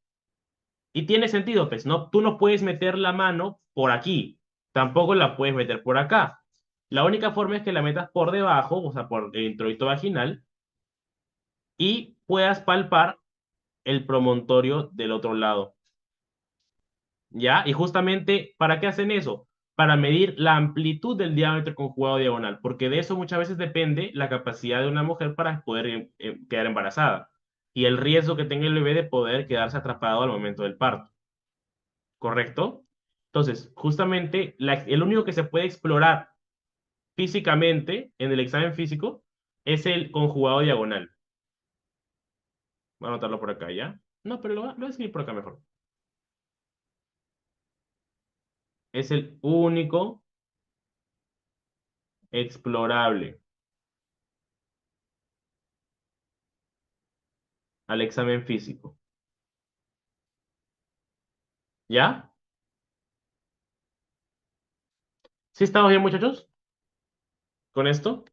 Y tiene sentido, pues, ¿no? Tú no puedes meter la mano por aquí, tampoco la puedes meter por acá. La única forma es que la metas por debajo, o sea, por el introito vaginal, y puedas palpar el promontorio del otro lado. ¿Ya? Y justamente, ¿para qué hacen eso? Para medir la amplitud del diámetro conjugado diagonal, porque de eso muchas veces depende la capacidad de una mujer para poder quedar embarazada y el riesgo que tenga el bebé de poder quedarse atrapado al momento del parto. ¿Correcto? Entonces, justamente, el único que se puede explorar físicamente en el examen físico es el conjugado diagonal. Voy a anotarlo por acá, ¿ya? No, pero lo voy a escribir por acá mejor. Es el único explorable al examen físico. ¿Ya? ¿Sí estamos bien, muchachos? ¿Con esto?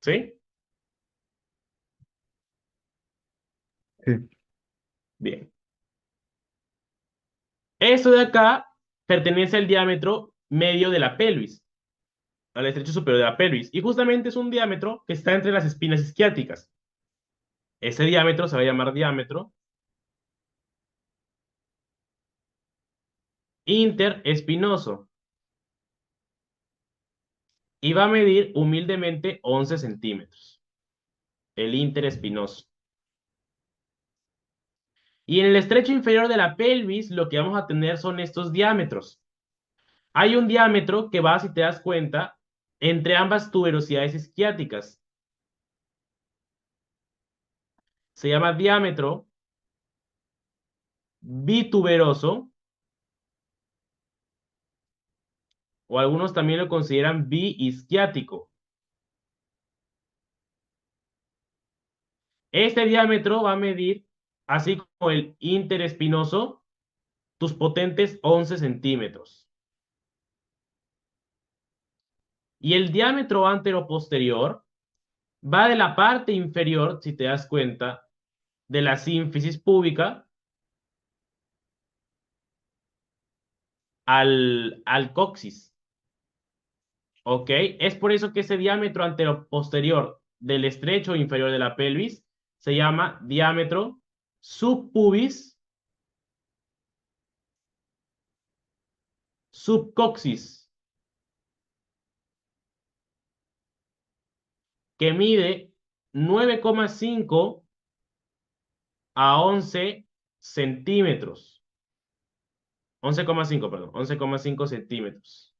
¿Sí?
Sí.
Bien. Esto de acá pertenece al diámetro medio de la pelvis, al estrecho superior de la pelvis. Y justamente es un diámetro que está entre las espinas isquiáticas. Ese diámetro se va a llamar diámetro interespinoso. Y va a medir humildemente 11 centímetros. El interespinoso. Y en el estrecho inferior de la pelvis, lo que vamos a tener son estos diámetros. Hay un diámetro que va, si te das cuenta, entre ambas tuberosidades isquiáticas. Se llama diámetro bituberoso, o algunos también lo consideran biisquiático. Este diámetro va a medir, así como el interespinoso, tus potentes 11 centímetros. Y el diámetro anteroposterior va de la parte inferior, si te das cuenta, de la sínfisis púbica al coxis. ¿Ok? Es por eso que ese diámetro anteroposterior del estrecho inferior de la pelvis se llama diámetro subpubis subcoxis, que mide 9,5 a 11 centímetros. 11,5, perdón, 11,5 centímetros.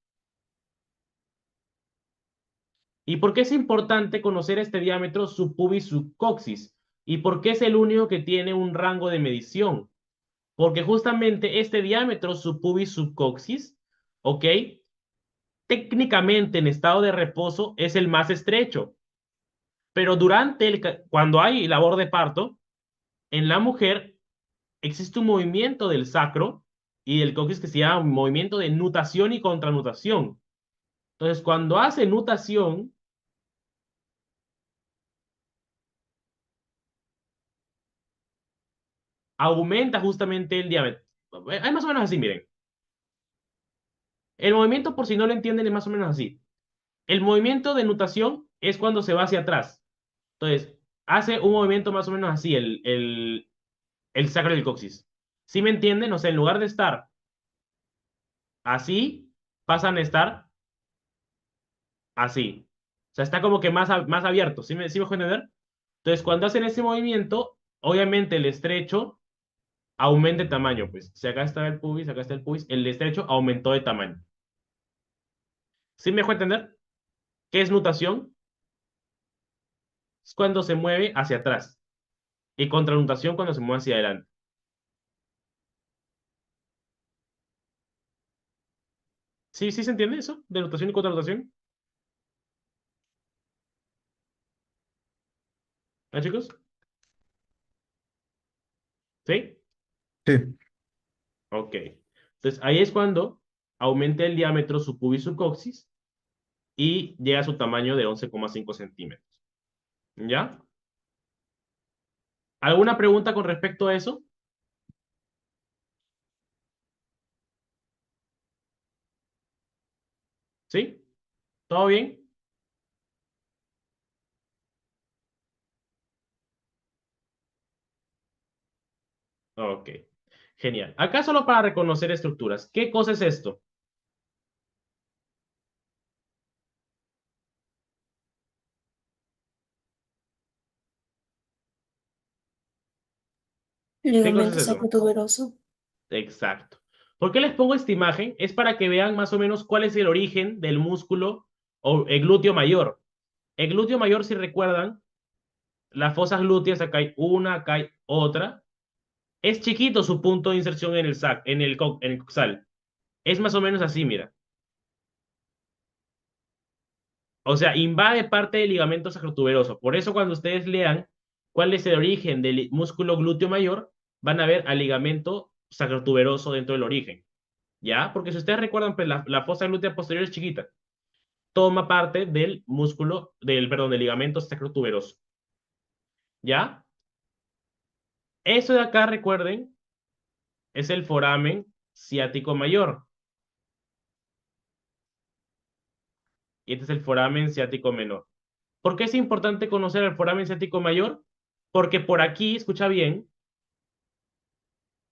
¿Y por qué es importante conocer este diámetro subpubis subcoxis? ¿Y por qué es el único que tiene un rango de medición? Porque justamente este diámetro subpubis subcoxis, ¿ok? Técnicamente en estado de reposo es el más estrecho, pero cuando hay labor de parto, en la mujer existe un movimiento del sacro y del coxis que se llama movimiento de nutación y contranutación. Entonces, cuando hace nutación, aumenta justamente el diámetro. Es más o menos así, miren. El movimiento, por si no lo entienden, es más o menos así. El movimiento de nutación es cuando se va hacia atrás. Entonces, hace un movimiento más o menos así, el sacro del coxis. ¿Sí me entienden? O sea, en lugar de estar así, pasan a estar así. O sea, está como que más abierto. ¿Sí me dejo entender? Entonces, cuando hacen ese movimiento, obviamente el estrecho aumenta de tamaño. Pues, si acá está el pubis, acá está el pubis, el estrecho aumentó de tamaño. ¿Sí me dejo entender? ¿Qué es nutación? es cuando se mueve hacia atrás y contranutación cuando se mueve hacia adelante. ¿Sí, sí se entiende eso? ¿De rotación y contrarotación? ¿Ah, chicos? ¿Sí?
Sí,
Ok. Entonces, ahí es cuando aumenta el diámetro subpubis subcoxis y llega a su tamaño de 11,5 centímetros. ¿Ya? ¿Alguna pregunta con respecto a eso? ¿Sí? ¿Todo bien? Ok. Genial. Acá solo para reconocer estructuras. ¿Qué cosa es esto? ¿Qué cosa es
Ligamento
eso?
sacrotuberoso.
Exacto. ¿Por qué les pongo esta imagen? Es para que vean más o menos cuál es el origen del músculo o el glúteo mayor. El glúteo mayor, si recuerdan, las fosas glúteas, acá hay una, acá hay otra. Es chiquito su punto de inserción en el sac, en el coxal. Es más o menos así, mira. O sea, invade parte del ligamento sacrotuberoso. Por eso cuando ustedes lean cuál es el origen del músculo glúteo mayor, van a ver al ligamento sacrotuberoso dentro del origen. ¿Ya? Porque si ustedes recuerdan, pues la fosa glútea posterior es chiquita. Toma parte del músculo, perdón, del ligamento sacrotuberoso. ¿Ya? Eso de acá, recuerden, es el foramen ciático mayor. Y este es el foramen ciático menor. ¿Por qué es importante conocer el foramen ciático mayor? Porque por aquí, escucha bien,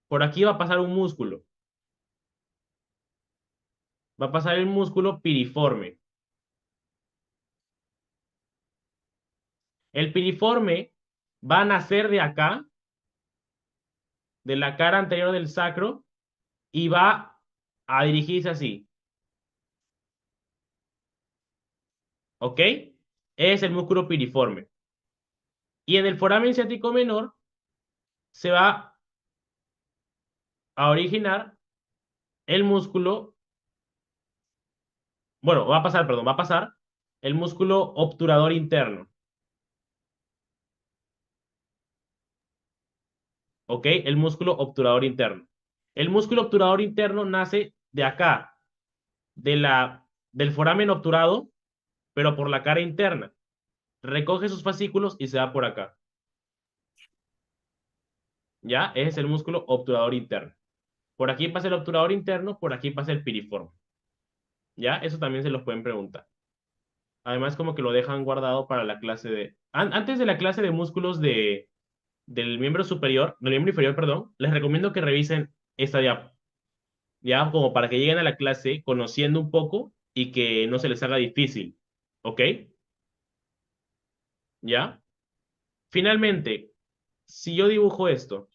por aquí va a pasar un músculo. Va a pasar el músculo piriforme. El piriforme va a nacer de acá, de la cara anterior del sacro, y va a dirigirse así. ¿Ok? Es el músculo piriforme. Y en el foramen ciático menor se va a originar el músculo, bueno, va a pasar, perdón, va a pasar el músculo obturador interno. ¿Ok? El músculo obturador interno. El músculo obturador interno nace de acá, del foramen obturado, pero por la cara interna. Recoge sus fascículos y se va por acá. ¿Ya? Ese es el músculo obturador interno. Por aquí pasa el obturador interno, por aquí pasa el piriforme. ¿Ya? Eso también se los pueden preguntar. Además, como que lo dejan guardado para la clase de... Antes de la clase de músculos del miembro superior, del miembro inferior, perdón, les recomiendo que revisen esta diapo. ¿Ya? Como para que lleguen a la clase conociendo un poco y que no se les haga difícil. ¿Ok? ¿Ya? Finalmente, si yo dibujo esto,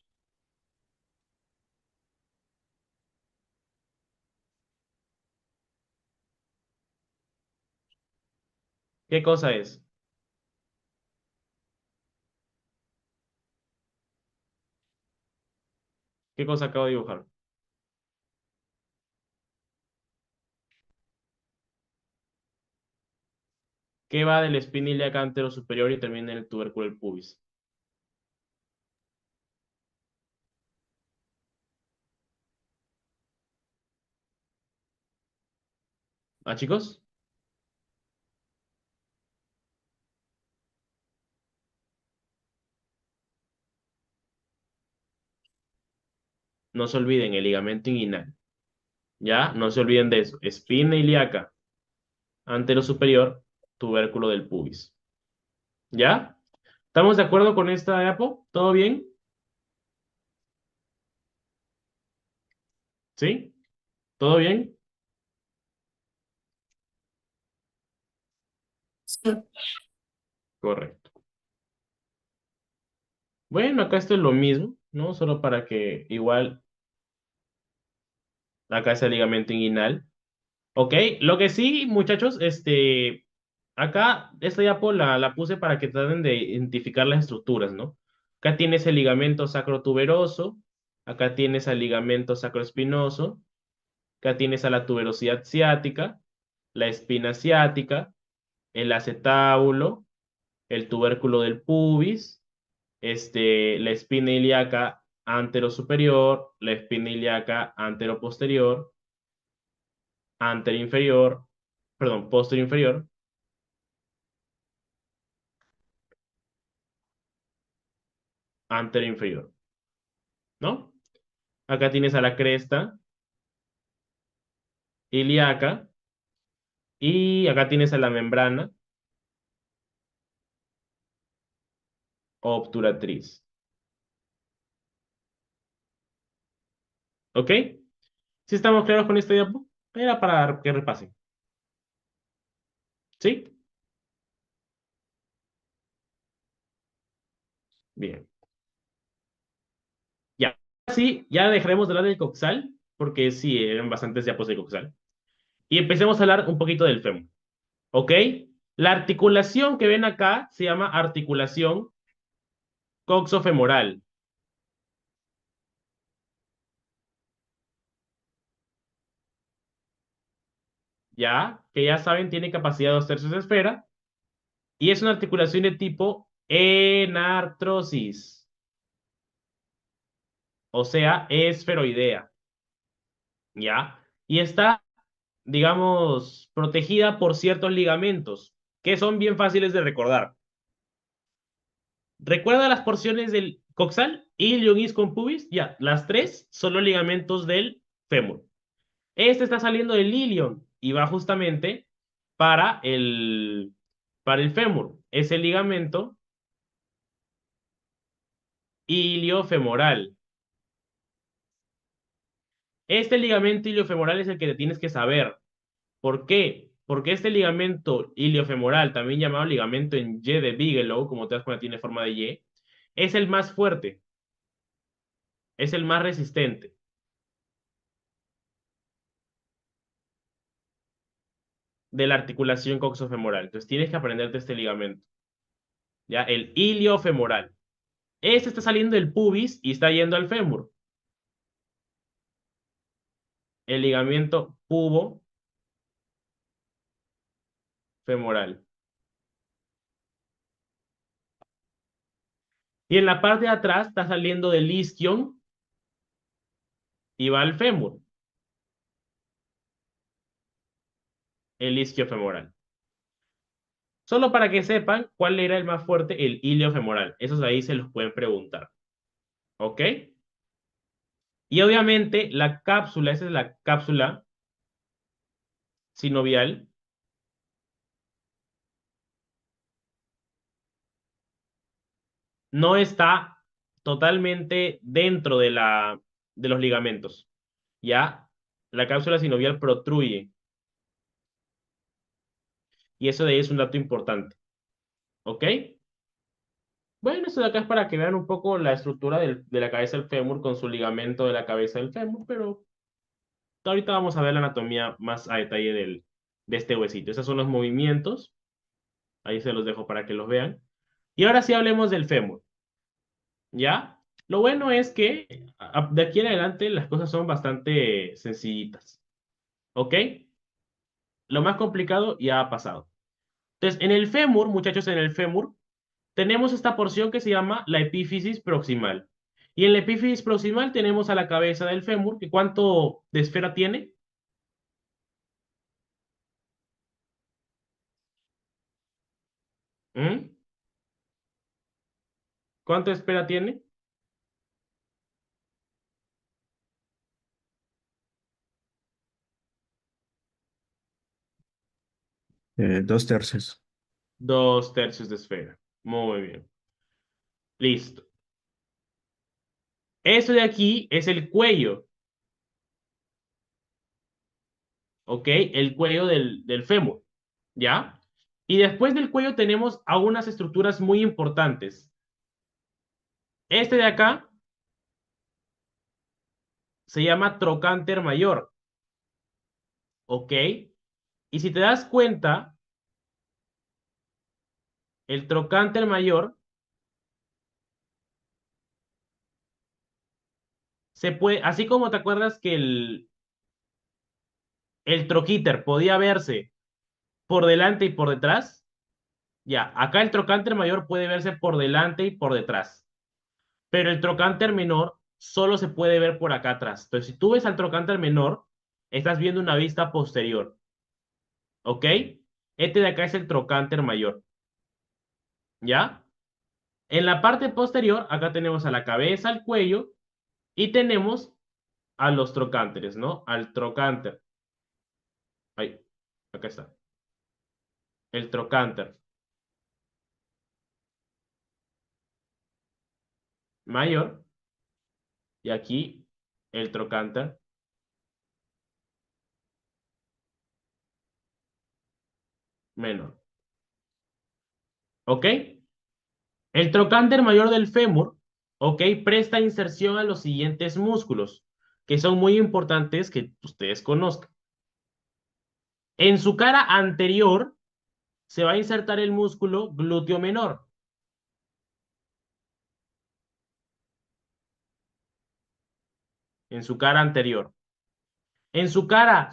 ¿qué cosa es? ¿Qué cosa acabo de dibujar? ¿Qué va del espina ilíaca antero superior y termina en el tubérculo del pubis? ¿Ah, chicos? No se olviden el ligamento inguinal. ¿Ya? No se olviden de eso. Espina ilíaca antero superior, tubérculo del pubis. ¿Ya? ¿Estamos de acuerdo con esta diapo? ¿Todo bien? ¿Sí? ¿Todo bien?
Sí.
Correcto. Bueno, acá esto es lo mismo, ¿no? Solo para que igual acá es el ligamento inguinal. ¿Ok? Lo que sí, muchachos, Acá, esta diapo la puse para que traten de identificar las estructuras, ¿no? Acá tienes el ligamento sacrotuberoso, acá tienes el ligamento sacroespinoso, acá tienes a la tuberosidad ciática, la espina ciática, el acetábulo, el tubérculo del pubis, la espina ilíaca anterosuperior, la espina ilíaca anteroposterior, anteroinferior, perdón, posterior-inferior, anteroinferior, ¿no? Acá tienes a la cresta ilíaca y acá tienes a la membrana obturatriz. ¿Ok? ¿Sí estamos claros con este diapo? Era para que repasen. ¿Sí? Bien. Ya. Sí, ya dejaremos de hablar del coxal, porque sí, eran bastantes diapos de coxal. Y empecemos a hablar un poquito del fémur. ¿Ok? La articulación que ven acá se llama articulación coxofemoral. Ya, que ya saben, tiene capacidad de 2/3 de esfera. Y es una articulación de tipo enartrosis, o sea, esferoidea. ¿Ya? Y está, digamos, protegida por ciertos ligamentos, que son bien fáciles de recordar. ¿Recuerda las porciones del coxal? Ilion, ischion, pubis. Ya, las tres son los ligamentos del fémur. Este está saliendo del ilion y va justamente para para el fémur. Es el ligamento iliofemoral. Este ligamento iliofemoral es el que te tienes que saber. ¿Por qué? Porque este ligamento iliofemoral, también llamado ligamento en Y de Bigelow, como te das cuenta tiene forma de Y, es el más fuerte, es el más resistente de la articulación coxofemoral. Entonces tienes que aprenderte este ligamento, ¿ya? El iliofemoral. Este está saliendo del pubis y está yendo al fémur. El ligamento pubofemoral. Y en la parte de atrás está saliendo del isquion y va al fémur, el isquiofemoral. Solo para que sepan cuál era el más fuerte, el iliofemoral. Esos ahí se los pueden preguntar. ¿Ok? Y obviamente la cápsula, esa es la cápsula sinovial, no está totalmente dentro de de los ligamentos. ¿Ya? La cápsula sinovial protruye. Y eso de ahí es un dato importante. ¿Ok? Bueno, esto de acá es para que vean un poco la estructura de la cabeza del fémur con su ligamento de la cabeza del fémur, pero ahorita vamos a ver la anatomía más a detalle de este huesito. Esos son los movimientos. Ahí se los dejo para que los vean. Y ahora sí hablemos del fémur. ¿Ya? Lo bueno es que de aquí en adelante las cosas son bastante sencillitas. ¿Ok? Lo más complicado ya ha pasado. Entonces, en el fémur, muchachos, en el fémur, tenemos esta porción que se llama la epífisis proximal. Y en la epífisis proximal tenemos a la cabeza del fémur, que ¿cuánto de esfera tiene? ¿Mm? ¿Cuánto de esfera tiene?
2/3.
2/3 de esfera. Muy bien. Listo. Eso de aquí es el cuello, ¿ok? El cuello del fémur, ¿ya? Y después del cuello tenemos algunas estructuras muy importantes. Este de acá se llama trocánter mayor, ¿ok? Y si te das cuenta, el trocánter mayor se puede, así como te acuerdas que el troquíter podía verse por delante y por detrás, ya, acá el trocánter mayor puede verse por delante y por detrás, pero el trocánter menor solo se puede ver por acá atrás. Entonces, si tú ves al trocánter menor, estás viendo una vista posterior, ¿ok? Este de acá es el trocánter mayor, ¿ya? En la parte posterior, acá tenemos a la cabeza, al cuello, y tenemos a los trocánteres, ¿no? Al trocánter. Ahí, acá está. El trocánter mayor y aquí el trocánter menor. ¿Ok? El trocánter mayor del fémur, ¿ok? Presta inserción a los siguientes músculos, que son muy importantes que ustedes conozcan. En su cara anterior se va a insertar el músculo glúteo menor. En su cara anterior. En su cara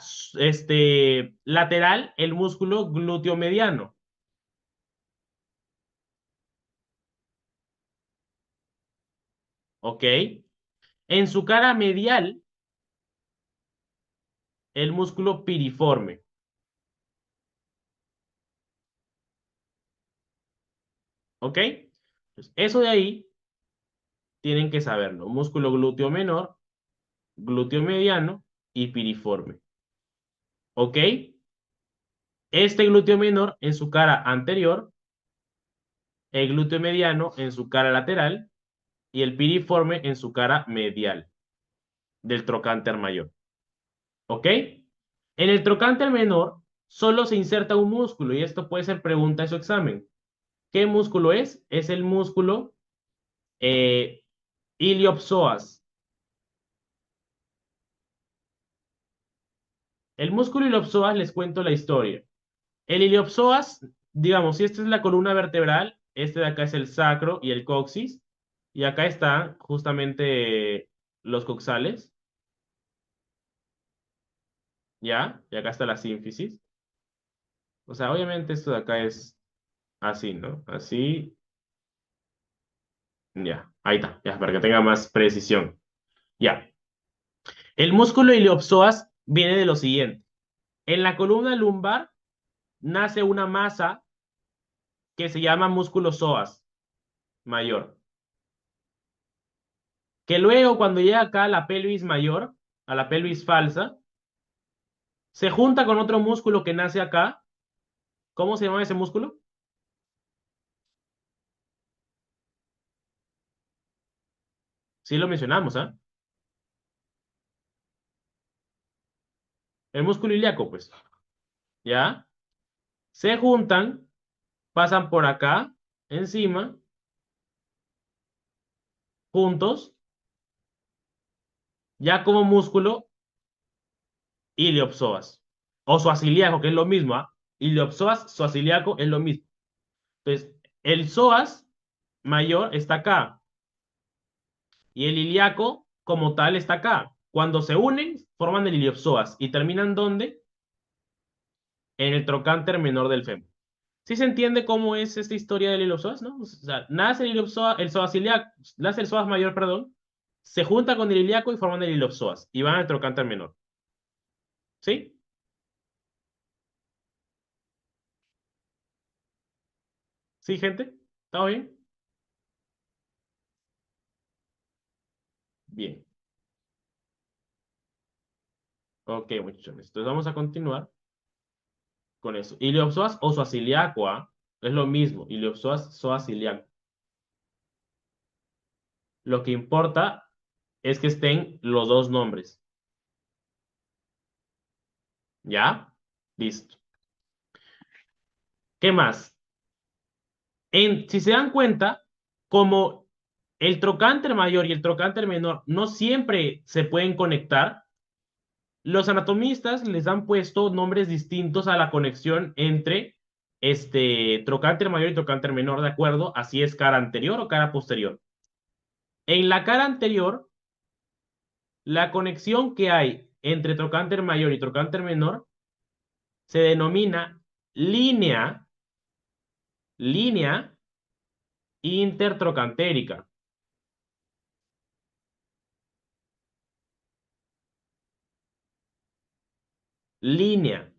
lateral, el músculo glúteo mediano. ¿Ok? En su cara medial, el músculo piriforme. ¿Ok? Pues eso de ahí tienen que saberlo. Músculo glúteo menor, glúteo mediano y piriforme. ¿Ok? Este glúteo menor en su cara anterior, el glúteo mediano en su cara lateral y el piriforme en su cara medial del trocánter mayor. ¿Ok? En el trocánter menor solo se inserta un músculo y esto puede ser pregunta de su examen. ¿Qué músculo es? Es el músculo eh, iliopsoas. El músculo iliopsoas, les cuento la historia. El iliopsoas, digamos, si esta es la columna vertebral, este de acá es el sacro y el coxis, y acá están justamente los coxales, ¿ya? Y acá está la sínfisis. O sea, obviamente esto de acá es así, ¿no? Así, ya, ahí está, ya, para que tenga más precisión. Ya. El músculo iliopsoas viene de lo siguiente. En la columna lumbar nace una masa que se llama músculo psoas mayor, que luego cuando llega acá a la pelvis mayor, a la pelvis falsa, se junta con otro músculo que nace acá. ¿Cómo se llama ese músculo? Sí lo mencionamos, ¿ah? El músculo ilíaco, pues. ¿Ya? Se juntan, pasan por acá, encima, juntos, ya como músculo iliopsoas. O suaciliaco, que es lo mismo, ¿ah? Iliopsoas, suaciliaco es lo mismo. Entonces, el psoas mayor está acá y el ilíaco como tal está acá. Cuando se unen, forman el iliopsoas y terminan ¿dónde? En el trocánter menor del fémur. ¿Sí se entiende cómo es esta historia del iliopsoas, no? O sea, nace el iliopsoas, el psoas ilíaco, nace el psoas mayor, perdón, se junta con el ilíaco y forman el iliopsoas y van al trocánter menor. ¿Sí? ¿Sí, gente? ¿Está bien? Bien. Ok, muchachos. Entonces vamos a continuar con eso. Iliopsoas o suaciliaco, ¿ah? Es lo mismo. Iliopsoas, psoas Lo que importa es que estén los dos nombres. ¿Ya? Listo. ¿Qué más? Si se dan cuenta, como el trocánter mayor y el trocánter menor no siempre se pueden conectar, los anatomistas les han puesto nombres distintos a la conexión entre trocánter mayor y trocánter menor, ¿de acuerdo? Así es cara anterior o cara posterior. En la cara anterior, la conexión que hay entre trocánter mayor y trocánter menor se denomina línea, línea intertrocantérica. Línea.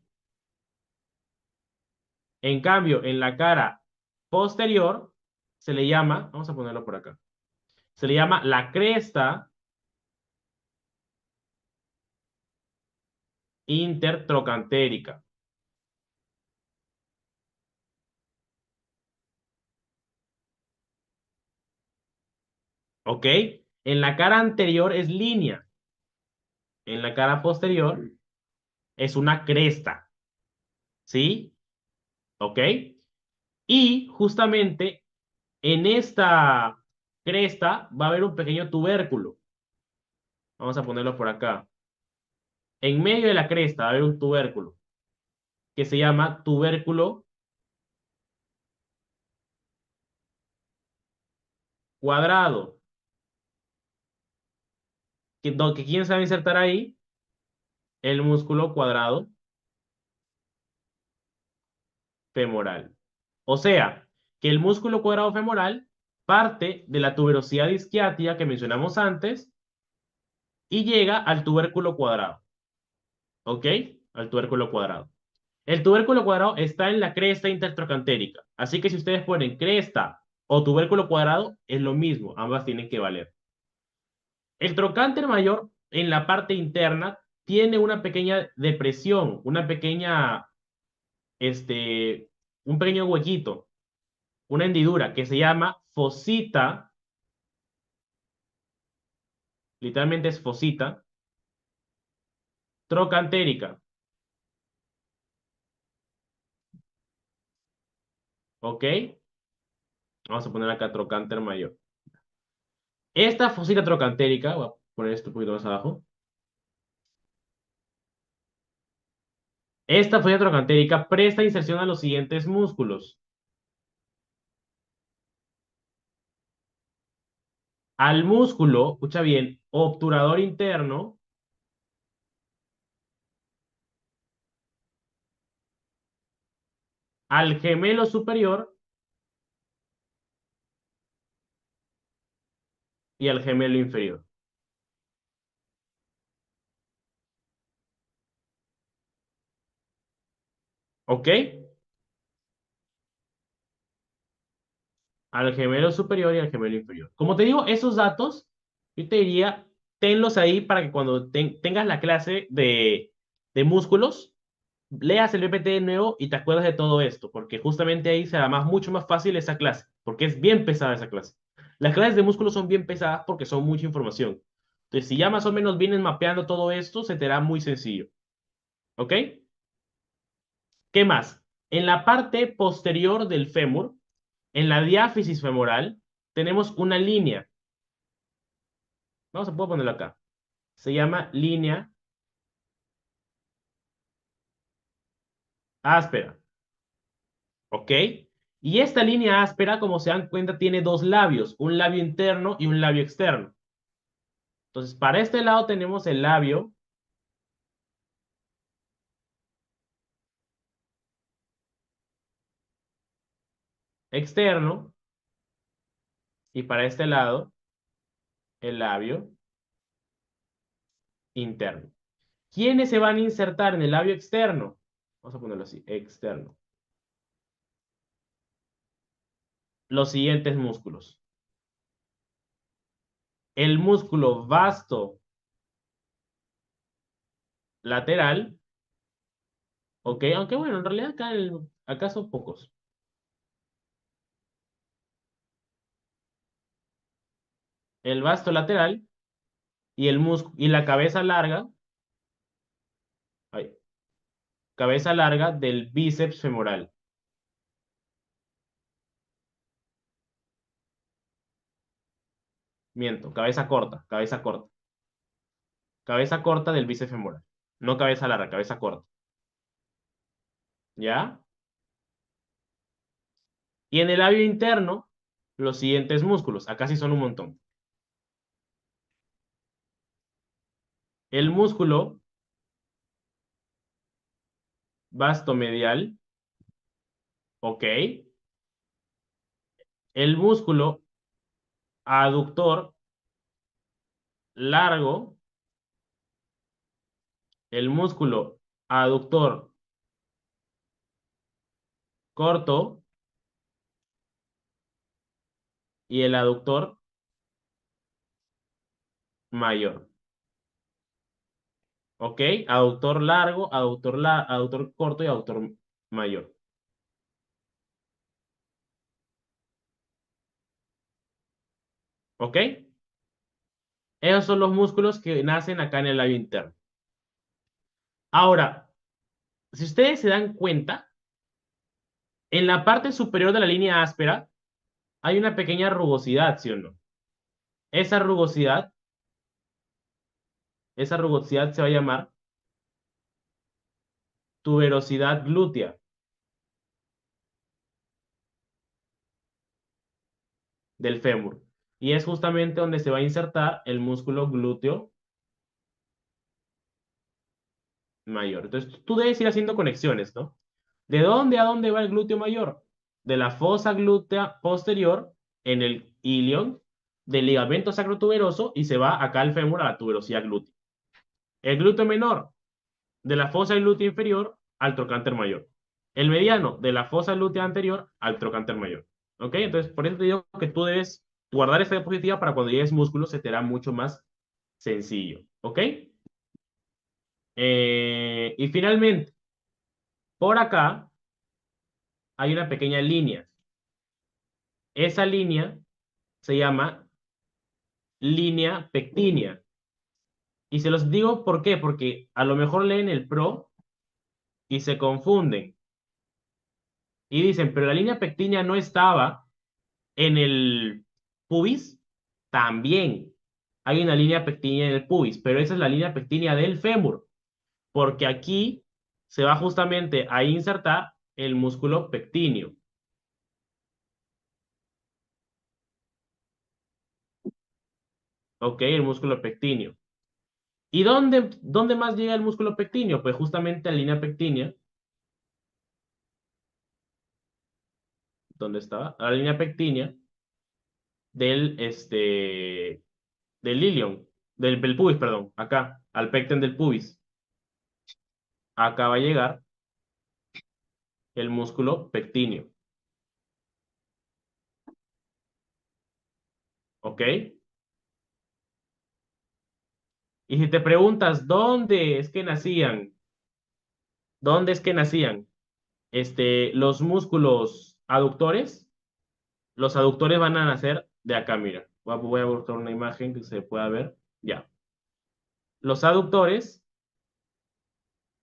En cambio, en la cara posterior se le llama, vamos a ponerlo por acá, se le llama la cresta intertrocantérica. ¿Ok? En la cara anterior es línea. En la cara posterior es una cresta. ¿Sí? ¿Ok? Y justamente en esta cresta va a haber un pequeño tubérculo. Vamos a ponerlo por acá. En medio de la cresta va a haber un tubérculo que se llama tubérculo cuadrado. ¿Quién sabe insertar ahí? El músculo cuadrado femoral. O sea, que el músculo cuadrado femoral parte de la tuberosidad isquiática que mencionamos antes y llega al tubérculo cuadrado. ¿Ok? Al tubérculo cuadrado. El tubérculo cuadrado está en la cresta intertrocantérica. Así que si ustedes ponen cresta o tubérculo cuadrado, es lo mismo. Ambas tienen que valer. El trocánter mayor en la parte interna tiene una pequeña depresión, este, un pequeño huequito, una hendidura que se llama fosita, literalmente es fosita, trocantérica. ¿Ok? Vamos a poner acá trocánter mayor. Esta fosita trocantérica, voy a poner esto un poquito más abajo. Esta fosita trocantérica presta inserción a los siguientes músculos. Al músculo, escucha bien, obturador interno, al gemelo superior y al gemelo inferior. ¿Ok? Al gemelo superior y al gemelo inferior. Como te digo, esos datos, yo te diría, tenlos ahí para que cuando tengas la clase de músculos, leas el PPT de nuevo y te acuerdas de todo esto, porque justamente ahí será mucho más fácil esa clase, porque es bien pesada esa clase. Las clases de músculos son bien pesadas porque son mucha información. Entonces, si ya más o menos vienes mapeando todo esto, se te hará muy sencillo. ¿Ok? ¿Qué más? En la parte posterior del fémur, en la diáfisis femoral, tenemos una línea. Puedo ponerlo acá. Se llama línea áspera. ¿Ok? Y esta línea áspera, como se dan cuenta, tiene dos labios, un labio interno y un labio externo. Entonces, para este lado tenemos el labio externo y para este lado el labio interno. ¿Quiénes se van a insertar en el labio externo? Vamos a ponerlo así, externo. Los siguientes músculos. El músculo vasto lateral, ¿ok? Aunque bueno, en realidad acá son pocos. El vasto lateral y la cabeza larga, ay, cabeza larga del bíceps femoral. Miento, cabeza corta, cabeza corta. Cabeza corta del bíceps femoral. No cabeza larga, cabeza corta. ¿Ya? Y en el labio interno, los siguientes músculos. Acá sí son un montón. El músculo vastomedial, ok. El músculo aductor largo, el músculo aductor corto y el aductor mayor. ¿Ok? Aductor largo, aductor corto y aductor mayor. ¿Ok? Esos son los músculos que nacen acá en el labio interno. Ahora, si ustedes se dan cuenta, en la parte superior de la línea áspera hay una pequeña rugosidad, ¿sí o no? Esa rugosidad, esa rugosidad se va a llamar tuberosidad glútea del fémur. Y es justamente donde se va a insertar el músculo glúteo mayor. Entonces, tú debes ir haciendo conexiones, ¿no? ¿De dónde a dónde va el glúteo mayor? De la fosa glútea posterior en el ilion del ligamento sacrotuberoso y se va acá al fémur a la tuberosidad glútea. El glúteo menor de la fosa glútea inferior al trocánter mayor. El mediano de la fosa glútea anterior al trocánter mayor. ¿Ok? Entonces, por eso te digo que tú debes guardar esta diapositiva para cuando llegues músculo se te hará mucho más sencillo. ¿Ok? Y finalmente, por acá hay una pequeña línea. Esa línea se llama línea pectínea. Y se los digo por qué, porque a lo mejor leen el PRO y se confunden. Y dicen, pero la línea pectínea no estaba en el pubis. También hay una línea pectínea en el pubis, pero esa es la línea pectínea del fémur, porque aquí se va justamente a insertar el músculo pectíneo. ¿Ok? El músculo pectíneo. ¿Y dónde más llega el músculo pectíneo? Pues justamente a la línea pectínea. ¿Dónde estaba? A la línea pectínea del ilion, del pubis, perdón, acá, al pecten del pubis. Acá va a llegar el músculo pectíneo. ¿Ok? Y si te preguntas, ¿dónde es que nacían? ¿Dónde es que nacían? Los músculos aductores, los aductores van a nacer de acá, mira. Voy a buscar una imagen que se pueda ver. Ya. Los aductores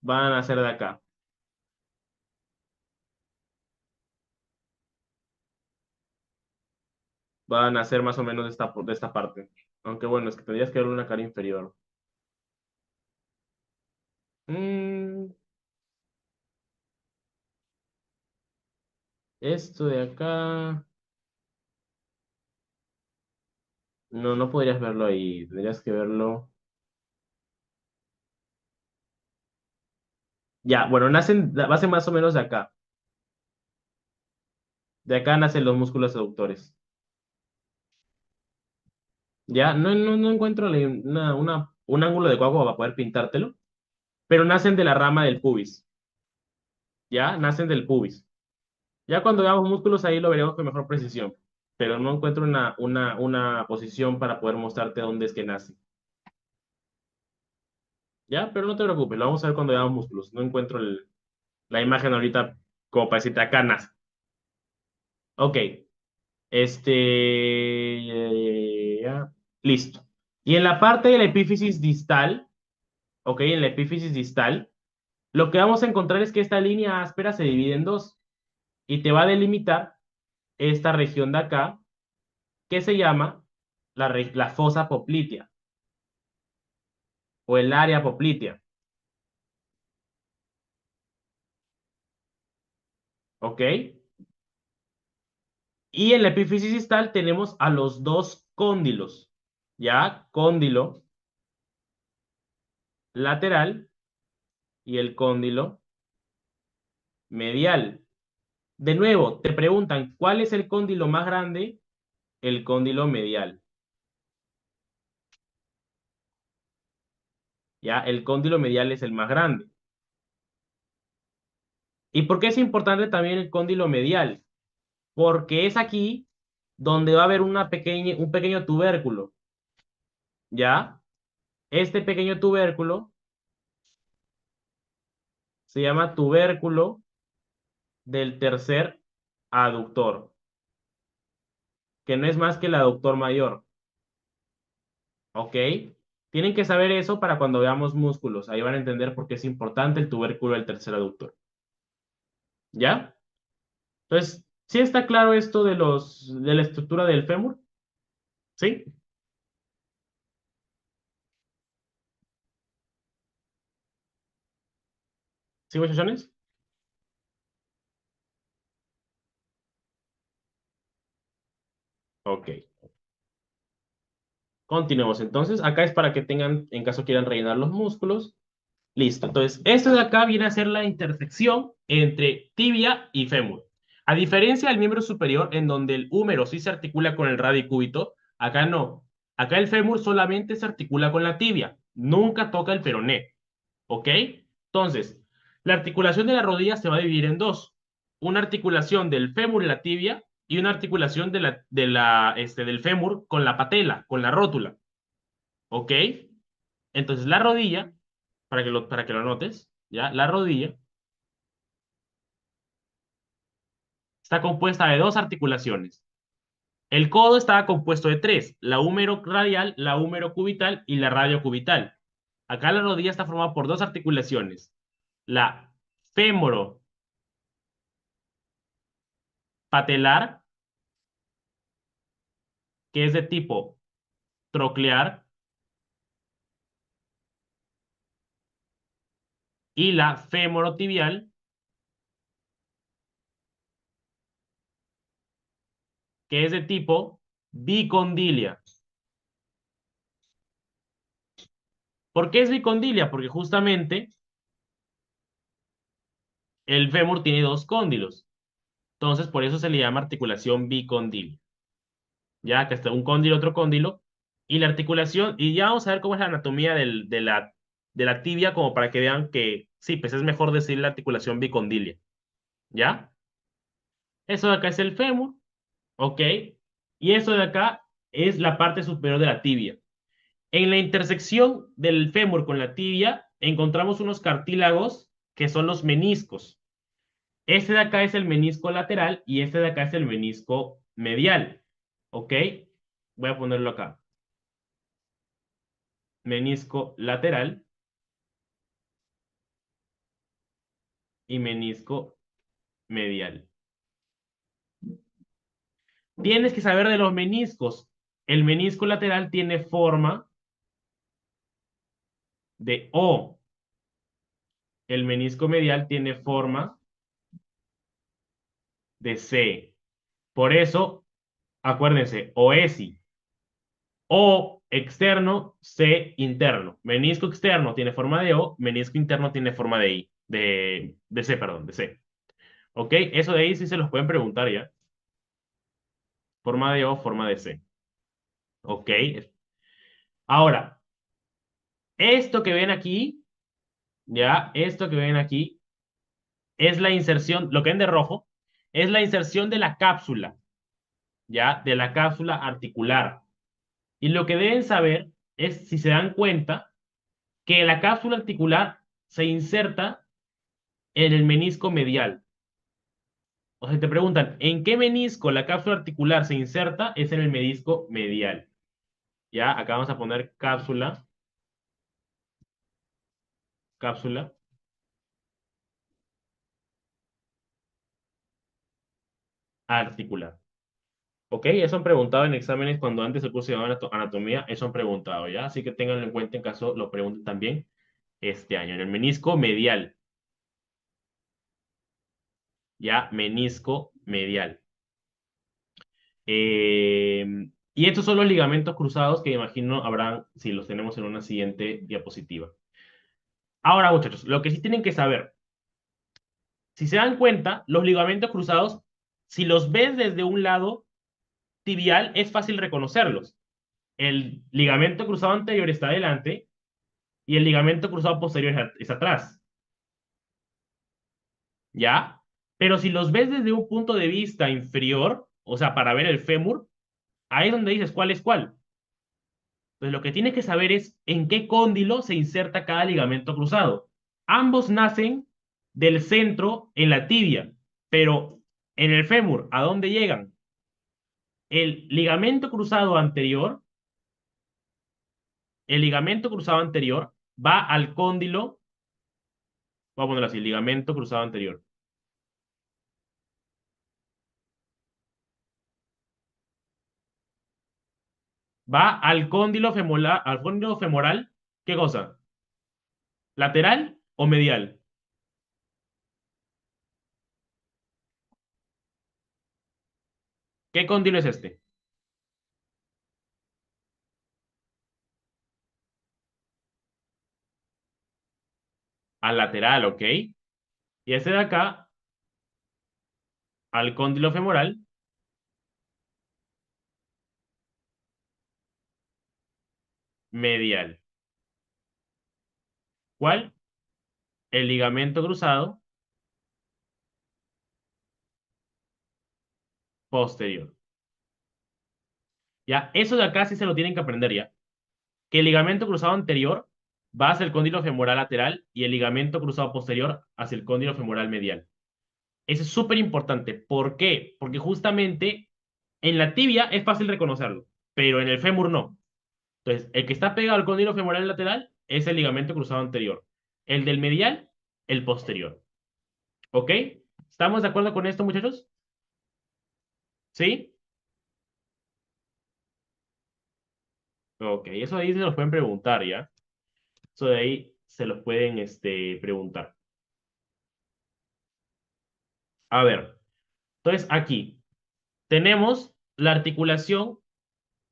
van a nacer de acá. Van a nacer más o menos de esta parte. Aunque bueno, es que tendrías que ver una cara inferior. Mm, esto de acá. No, no podrías verlo ahí. Tendrías que verlo. Ya, bueno, nacen más o menos de acá. De acá nacen los músculos aductores. Ya, no encuentro un ángulo adecuado para poder pintártelo, pero nacen de la rama del pubis. Ya, nacen del pubis. Ya cuando veamos músculos ahí lo veremos con mejor precisión, pero no encuentro una posición para poder mostrarte dónde es que nace. Ya, pero no te preocupes, lo vamos a ver cuando veamos músculos. No encuentro la imagen ahorita como para decirte acá nace. Ok, ya, listo. Y en la parte de la epífisis distal, ok, en la epífisis distal, lo que vamos a encontrar es que esta línea áspera se divide en dos y te va a delimitar esta región de acá que se llama la fosa poplitea o el área poplitea. ¿Ok? Y en la epífisis distal tenemos a los dos cóndilos, ¿ya? Cóndilo lateral y el cóndilo medial. De nuevo, te preguntan, ¿cuál es el cóndilo más grande? El cóndilo medial. ¿Ya? El cóndilo medial es el más grande. ¿Y por qué es importante también el cóndilo medial? Porque es aquí donde va a haber un pequeño tubérculo, ¿ya? Este pequeño tubérculo se llama tubérculo del tercer aductor, que no es más que el aductor mayor, ¿ok? Tienen que saber eso para cuando veamos músculos. Ahí van a entender por qué es importante el tubérculo del tercer aductor, ¿ya? Entonces, ¿sí está claro esto de la estructura del fémur? ¿Sí? ¿Sí, muchachones? Ok. Continuemos entonces. Acá es para que tengan, en caso quieran rellenar los músculos. Listo. Entonces, esto de acá viene a ser la intersección entre tibia y fémur. A diferencia del miembro superior, en donde el húmero sí se articula con el radicúbito, acá no. Acá el fémur solamente se articula con la tibia. Nunca toca el peroné. ¿Ok? Entonces, la articulación de la rodilla se va a dividir en dos. Una articulación del fémur y la tibia y una articulación del fémur con la patela, con la rótula. ¿Ok? Entonces, la rodilla, para que lo notes, ¿ya? La rodilla está compuesta de dos articulaciones. El codo estaba compuesto de tres, la húmero radial, la húmero cubital y la radiocubital. Acá la rodilla está formada por dos articulaciones, la fémoro patelar, que es de tipo troclear, y la femorotibial, que es de tipo bicondilia. ¿Por qué es bicondilia? Porque justamente el fémur tiene dos cóndilos. Entonces, por eso se le llama articulación bicondilia. Ya que está un cóndilo, otro cóndilo. Y la articulación, y ya vamos a ver cómo es la anatomía de la tibia, como para que vean que sí, pues es mejor decir la articulación bicondilia. ¿Ya? Eso de acá es el fémur, ¿ok? Y eso de acá es la parte superior de la tibia. En la intersección del fémur con la tibia encontramos unos cartílagos que son los meniscos. Este de acá es el menisco lateral y este de acá es el menisco medial. ¿Ok? Voy a ponerlo acá. Menisco lateral y menisco medial. Tienes que saber de los meniscos. El menisco lateral tiene forma de O. El menisco medial tiene forma de C. Por eso, acuérdense, OESI. O externo, C interno. Menisco externo tiene forma de O, menisco interno tiene forma de I, de C, perdón, de C. ¿Ok? Eso de ahí sí se los pueden preguntar ya. Forma de O, forma de C. ¿Ok? Ahora, esto que ven aquí, ya, esto que ven aquí, es la inserción, lo que ven de rojo, es la inserción de la cápsula, ya, de la cápsula articular. Y lo que deben saber es, si se dan cuenta, que la cápsula articular se inserta en el menisco medial. O sea, te preguntan, ¿en qué menisco la cápsula articular se inserta? Es en el menisco medial. Ya, acá vamos a poner cápsula, cápsula articular. ¿Ok? Eso han preguntado en exámenes cuando antes el curso de anatomía, eso han preguntado, ¿ya? Así que ténganlo en cuenta en caso lo pregunten también este año. En el menisco medial, ¿ya? Menisco medial. Y estos son los ligamentos cruzados que imagino habrán, si los tenemos en una siguiente diapositiva. Ahora, muchachos, lo que sí tienen que saber, si se dan cuenta, los ligamentos cruzados, si los ves desde un lado tibial, es fácil reconocerlos. El ligamento cruzado anterior está adelante y el ligamento cruzado posterior está atrás. ¿Ya? Pero si los ves desde un punto de vista inferior, o sea, para ver el fémur, ahí es donde dices cuál es cuál. Entonces, lo que tienes que saber es en qué cóndilo se inserta cada ligamento cruzado. Ambos nacen del centro en la tibia, pero en el fémur, ¿a dónde llegan? El ligamento cruzado anterior va al cóndilo, voy a ponerlo así, ligamento cruzado anterior. Va al cóndilo femoral, ¿qué cosa? ¿Lateral o medial? ¿Qué cóndilo es este? Al lateral, ¿ok? Y ese de acá, al cóndilo femoral, medial. ¿Cuál? El ligamento cruzado posterior. Ya, eso de acá sí se lo tienen que aprender ya. Que el ligamento cruzado anterior va hacia el cóndilo femoral lateral y el ligamento cruzado posterior hacia el cóndilo femoral medial. Eso es súper importante. ¿Por qué? Porque justamente en la tibia es fácil reconocerlo, pero en el fémur no. Entonces, el que está pegado al cóndilo femoral lateral es el ligamento cruzado anterior. El del medial, el posterior. ¿Ok? ¿Estamos de acuerdo con esto, muchachos? ¿Sí? Ok, eso de ahí se los pueden preguntar, ¿ya? Eso de ahí se los pueden preguntar. A ver, entonces aquí tenemos la articulación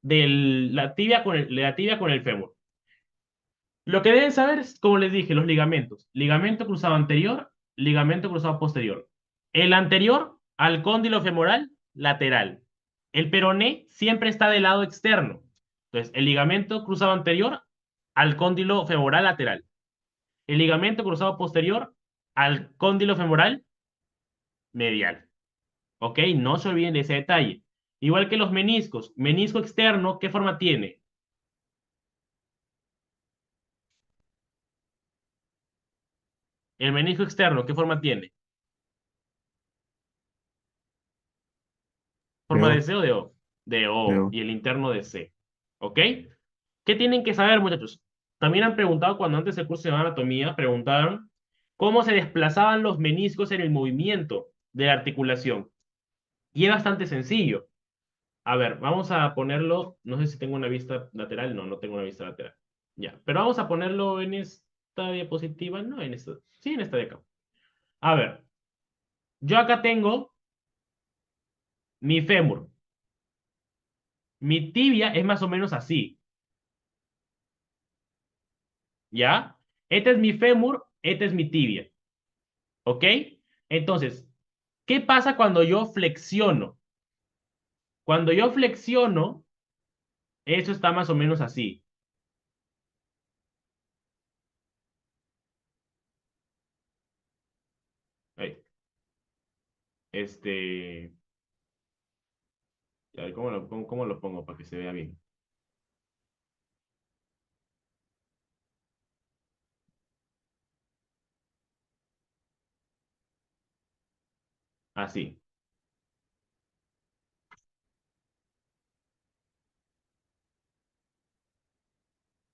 de la tibia con el fémur. Lo que deben saber es, como les dije, los ligamentos. Ligamento cruzado anterior, ligamento cruzado posterior. El anterior al cóndilo femoral lateral. El peroné siempre está del lado externo. Entonces, el ligamento cruzado anterior al cóndilo femoral lateral. El ligamento cruzado posterior al cóndilo femoral medial. ¿Ok? No se olviden de ese detalle. Igual que los meniscos. Menisco externo, ¿qué forma tiene? El menisco externo, ¿qué forma tiene? ¿Forma de
Veo,
C o de O? De O.
veo.
Y el interno de C. ¿Ok? ¿Qué tienen que saber, muchachos? También han preguntado, cuando antes del curso de anatomía, preguntaron cómo se desplazaban los meniscos en el movimiento de la articulación. Y es bastante sencillo. A ver, vamos a ponerlo, no sé si tengo una vista lateral, no, no tengo una vista lateral. Ya, pero vamos a ponerlo en esta diapositiva, no, en esta, sí, en esta de acá. A ver, yo acá tengo mi fémur. Mi tibia es más o menos así, ¿ya? Este es mi fémur, este es mi tibia, ¿ok? Entonces, ¿qué pasa cuando yo flexiono? Cuando yo flexiono, eso está más o menos así. Ahí, Este, a ver, cómo lo pongo para que se vea bien? Así.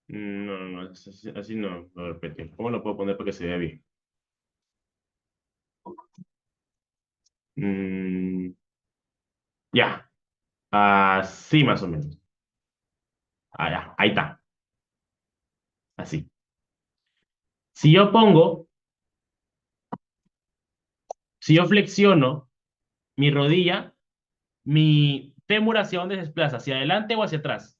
No, no, no, así no, lo repito. ¿Cómo lo puedo poner para que se vea bien? Mm, ya, así más o menos. Ah, ya, ahí está, así. Si yo pongo, si yo flexiono mi rodilla, mi fémur hacia dónde se desplaza, hacia adelante o hacia atrás.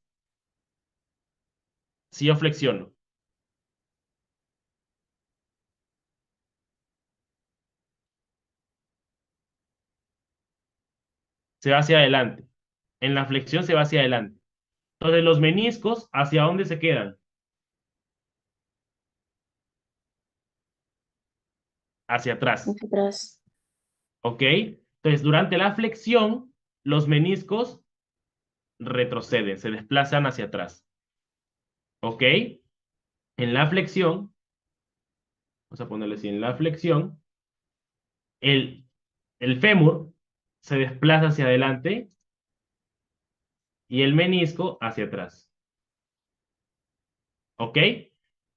Si yo flexiono. Se va hacia adelante. En la flexión se va hacia adelante. Entonces los meniscos, ¿hacia dónde se quedan? Hacia atrás.
Hacia atrás.
¿Ok? Entonces durante la flexión, los meniscos retroceden, se desplazan hacia atrás. ¿Ok? En la flexión, vamos a ponerle así, en la flexión, el, el fémur se desplaza hacia adelante y el menisco hacia atrás. ¿Ok?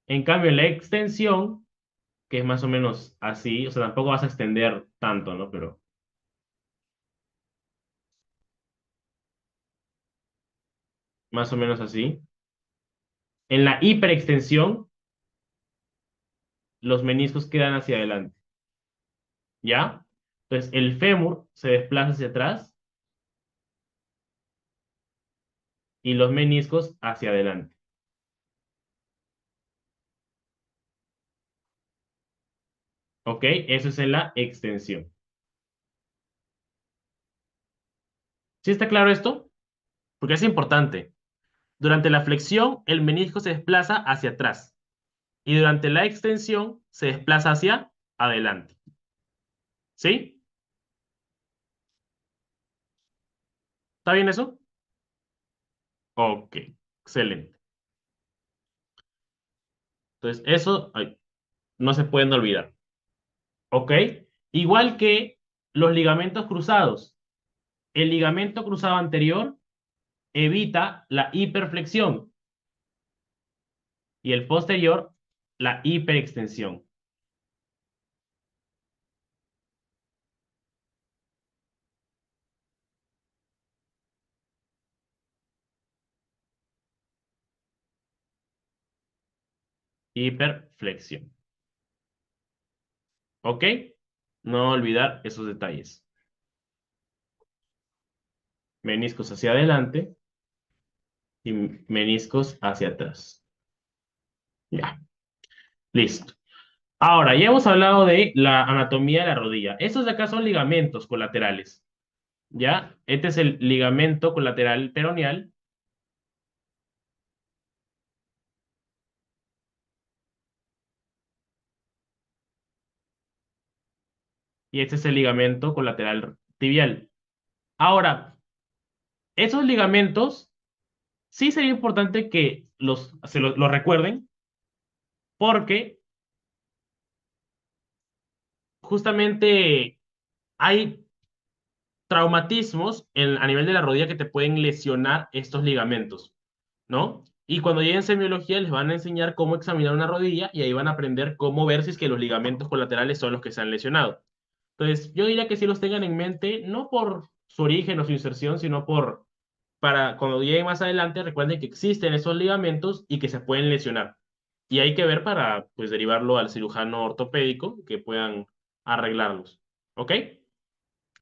En cambio, en la extensión, que es más o menos así, o sea, tampoco vas a extender tanto, ¿no? Pero más o menos así. En la hiperextensión, los meniscos quedan hacia adelante. ¿Ya? Entonces, el fémur se desplaza hacia atrás y los meniscos hacia adelante. ¿Ok? Eso es en la extensión. ¿Sí está claro esto? Porque es importante. Durante la flexión, el menisco se desplaza hacia atrás y durante la extensión se desplaza hacia adelante. ¿Sí? ¿Está bien eso? Ok, excelente. Entonces, eso ay, no se pueden olvidar. ¿Ok? Igual que los ligamentos cruzados. El ligamento cruzado anterior evita la hiperflexión y el posterior la hiperextensión. Hiperflexión. ¿Ok? No olvidar esos detalles. Meniscos hacia adelante y meniscos hacia atrás. Ya, listo. Ahora, ya hemos hablado de la anatomía de la rodilla. Estos de acá son ligamentos colaterales. ¿Ya? Este es el ligamento colateral peroneal y este es el ligamento colateral tibial. Ahora, esos ligamentos sí sería importante que los recuerden porque justamente hay traumatismos a nivel de la rodilla que te pueden lesionar estos ligamentos, ¿no? Y cuando lleguen en semiología les van a enseñar cómo examinar una rodilla y ahí van a aprender cómo ver si es que los ligamentos colaterales son los que se han lesionado. Entonces, yo diría que sí los tengan en mente, no por su origen o su inserción, sino para cuando lleguen más adelante, recuerden que existen esos ligamentos y que se pueden lesionar. Y hay que ver para, pues, derivarlo al cirujano ortopédico que puedan arreglarlos. ¿Ok?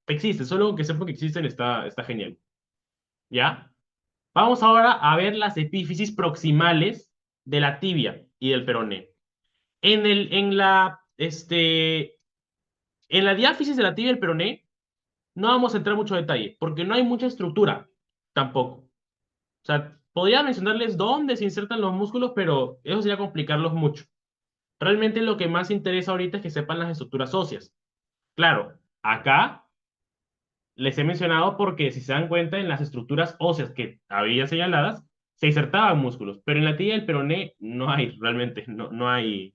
Existe, solo que sepa que existen está genial. ¿Ya? Vamos ahora a ver las epífisis proximales de la tibia y del peroné. En la diáfisis de la tibia y el peroné, no vamos a entrar en mucho detalle, porque no hay mucha estructura tampoco. O sea, podría mencionarles dónde se insertan los músculos, pero eso sería complicarlos mucho. Realmente lo que más interesa ahorita es que sepan las estructuras óseas. Claro, acá les he mencionado porque si se dan cuenta en las estructuras óseas que había señaladas, se insertaban músculos, pero en la tibia y el peroné no hay realmente, no hay,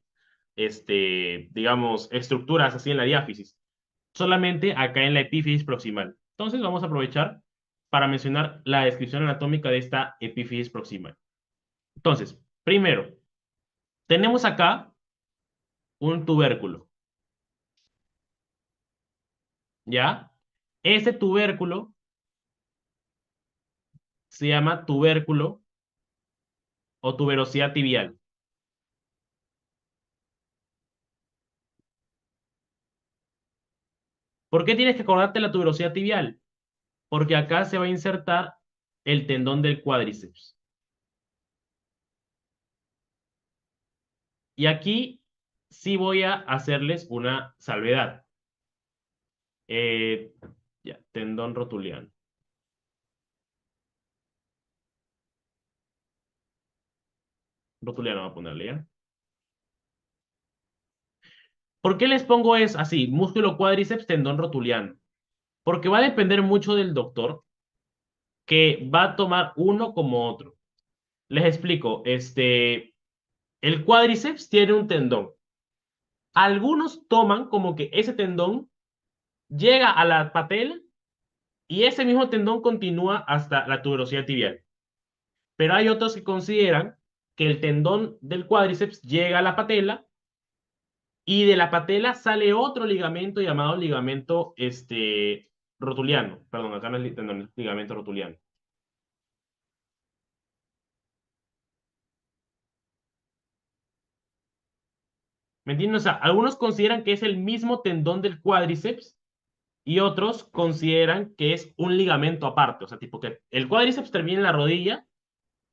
digamos, estructuras así en la diáfisis. Solamente acá en la epífisis proximal. Entonces vamos a aprovechar para mencionar la descripción anatómica de esta epífisis proximal. Entonces, primero, tenemos acá un tubérculo, ¿ya? Este tubérculo se llama tubérculo o tuberosidad tibial. ¿Por qué tienes que acordarte la tuberosidad tibial? porque acá se va a insertar el tendón del cuádriceps. Y aquí sí voy a hacerles una salvedad. Ya, tendón rotuliano. Rotuliano voy a ponerle, ¿ya? ¿Por qué les pongo es así? Músculo cuádriceps, tendón rotuliano. Porque va a depender mucho del doctor que va a tomar uno como otro. Les explico, el cuádriceps tiene un tendón. Algunos toman como que ese tendón llega a la patela y ese mismo tendón continúa hasta la tuberosidad tibial. Pero hay otros que consideran que el tendón del cuádriceps llega a la patela y de la patela sale otro ligamento llamado ligamento rotuliano. Perdón, acá no es tendón, es ligamento rotuliano. ¿Me entienden? O sea, algunos consideran que es el mismo tendón del cuádriceps y otros consideran que es un ligamento aparte. O sea, tipo que el cuádriceps termina en la rodilla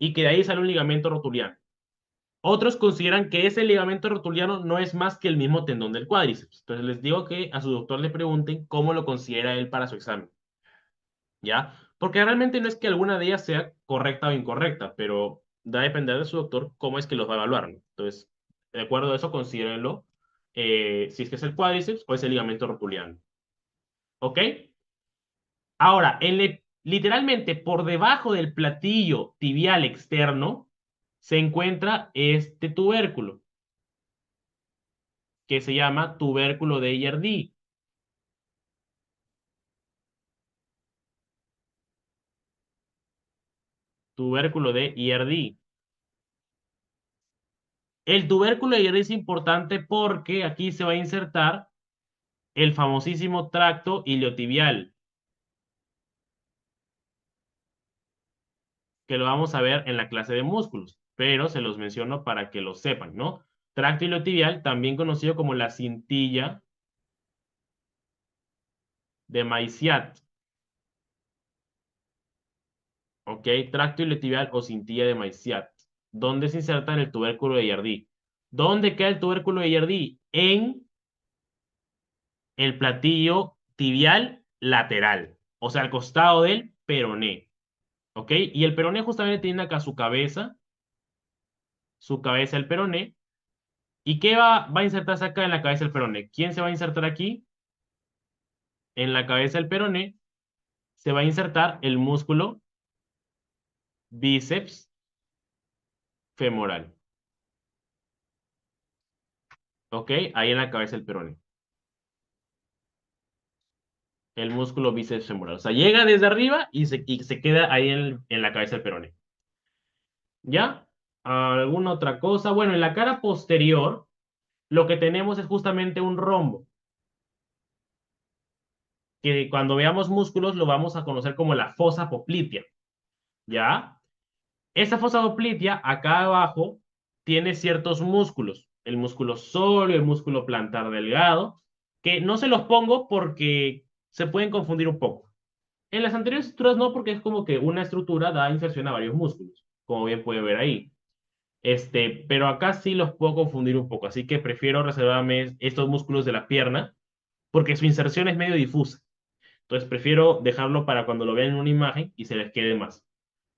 y que de ahí sale un ligamento rotuliano. Otros consideran que ese ligamento rotuliano no es más que el mismo tendón del cuádriceps. Entonces les digo que a su doctor le pregunten cómo lo considera él para su examen. ¿Ya? Porque realmente no es que alguna de ellas sea correcta o incorrecta, pero da a depender de su doctor cómo es que los va a evaluar, ¿no? Entonces, de acuerdo a eso, considérenlo si es que es el cuádriceps o es el ligamento rotuliano. ¿Ok? Ahora, literalmente por debajo del platillo tibial externo se encuentra este tubérculo, que se llama tubérculo de Eyerdi. Tubérculo de Eyerdi. El tubérculo de Eyerdi es importante porque aquí se va a insertar el famosísimo tracto iliotibial, que lo vamos a ver en la clase de músculos, pero se los menciono para que lo sepan, ¿no? Tracto iliotibial, también conocido como la cintilla de Maiciat, ¿ok? Tracto iliotibial o cintilla de Maiciat, donde se inserta en el tubérculo de Eyerdi. ¿Dónde queda el tubérculo de Eyerdi? En el platillo tibial lateral, o sea, al costado del peroné, ¿ok? Y el peroné justamente tiene acá su cabeza el peroné. ¿Y qué va a insertarse acá en la cabeza del peroné? ¿Quién se va a insertar aquí? En la cabeza del peroné se va a insertar el músculo bíceps femoral, ¿ok? Ahí en la cabeza del peroné. El músculo bíceps femoral. O sea, llega desde arriba y se queda ahí en la cabeza del peroné. ¿Ya? ¿Alguna otra cosa? Bueno, en la cara posterior lo que tenemos es justamente un rombo, que cuando veamos músculos lo vamos a conocer como la fosa poplitea, ¿ya? Esa fosa poplitea acá abajo tiene ciertos músculos, el músculo sóleo, el músculo plantar delgado, que no se los pongo porque se pueden confundir un poco. En las anteriores estructuras no, porque es como que una estructura da inserción a varios músculos, como bien puede ver ahí. Pero acá sí los puedo confundir un poco, así que prefiero reservarme estos músculos de la pierna porque su inserción es medio difusa. Entonces prefiero dejarlo para cuando lo vean en una imagen y se les quede más.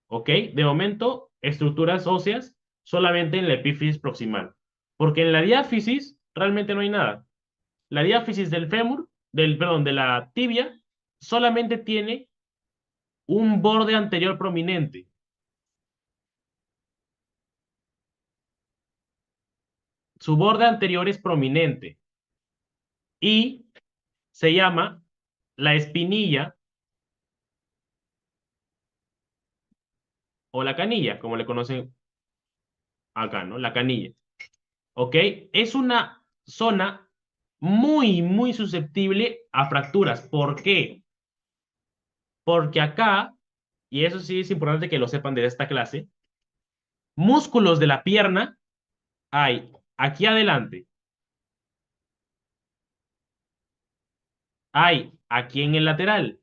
¿Ok? De momento, estructuras óseas solamente en la epífisis proximal. Porque en la diáfisis realmente no hay nada. La diáfisis del fémur, perdón, de la tibia, solamente tiene un borde anterior prominente. Su borde anterior es prominente y se llama la espinilla o la canilla, como le conocen acá, ¿no? La canilla. ¿Ok? Es una zona muy, muy susceptible a fracturas. ¿Por qué? Porque acá, y eso sí es importante que lo sepan de esta clase, músculos de la pierna hay aquí adelante, hay aquí en el lateral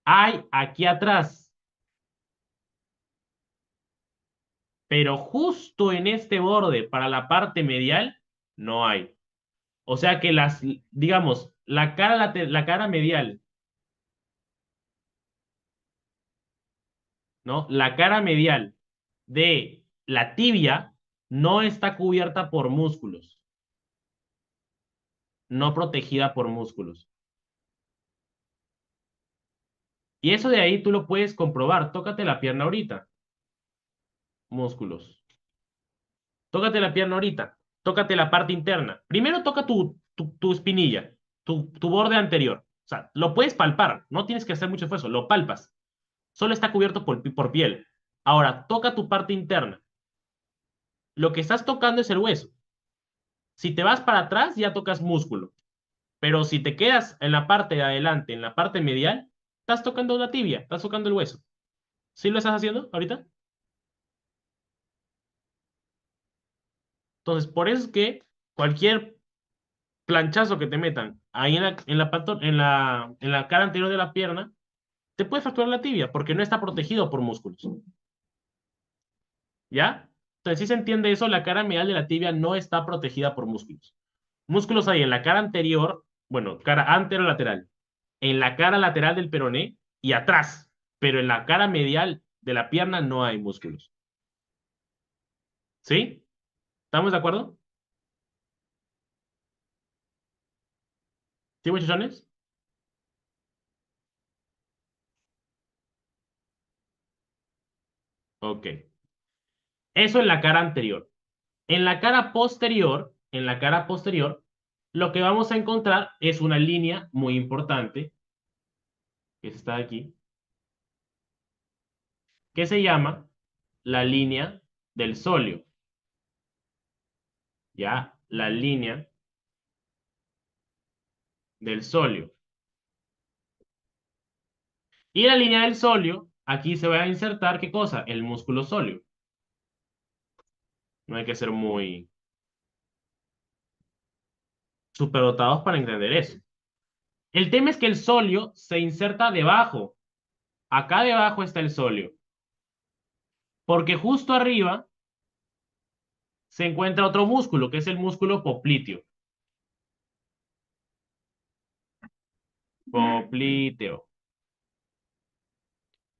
hay aquí atrás. Pero justo en este borde, para la parte medial, no hay. O sea que digamos, la cara medial, ¿no? La cara medial de la tibia no está cubierta por músculos, no protegida por músculos. Y eso de ahí tú lo puedes comprobar. Tócate la pierna ahorita. Músculos. Tócate la pierna ahorita. Tócate la parte interna. Primero toca tu espinilla, tu borde anterior. O sea, lo puedes palpar. No tienes que hacer mucho esfuerzo. Lo palpas. Solo está cubierto por piel. Ahora, toca tu parte interna. Lo que estás tocando es el hueso. Si te vas para atrás, ya tocas músculo. Pero si te quedas en la parte de adelante, en la parte medial, estás tocando la tibia, estás tocando el hueso. ¿Sí lo estás haciendo ahorita? Entonces, por eso es que cualquier planchazo que te metan ahí en la cara anterior de la pierna, te puede fracturar la tibia porque no está protegido por músculos. ¿Ya? Entonces, si se entiende eso, la cara medial de la tibia no está protegida por músculos. Músculos hay en la cara anterior, bueno, cara anterolateral, en la cara lateral del peroné y atrás, pero en la cara medial de la pierna no hay músculos. ¿Sí? ¿Estamos de acuerdo? ¿Sí, muchachones? Ok. Eso en la cara anterior. En la cara posterior, lo que vamos a encontrar es una línea muy importante, que está aquí, que se llama la línea del sóleo. ¿Ya? La línea del sóleo. Y la línea del sóleo, aquí se va a insertar, ¿qué cosa? El músculo sóleo. No hay que ser muy superdotados para entender eso. El tema es que el sóleo se inserta debajo. Acá debajo está el sóleo. Porque justo arriba se encuentra otro músculo, que es el músculo popliteo. Popliteo.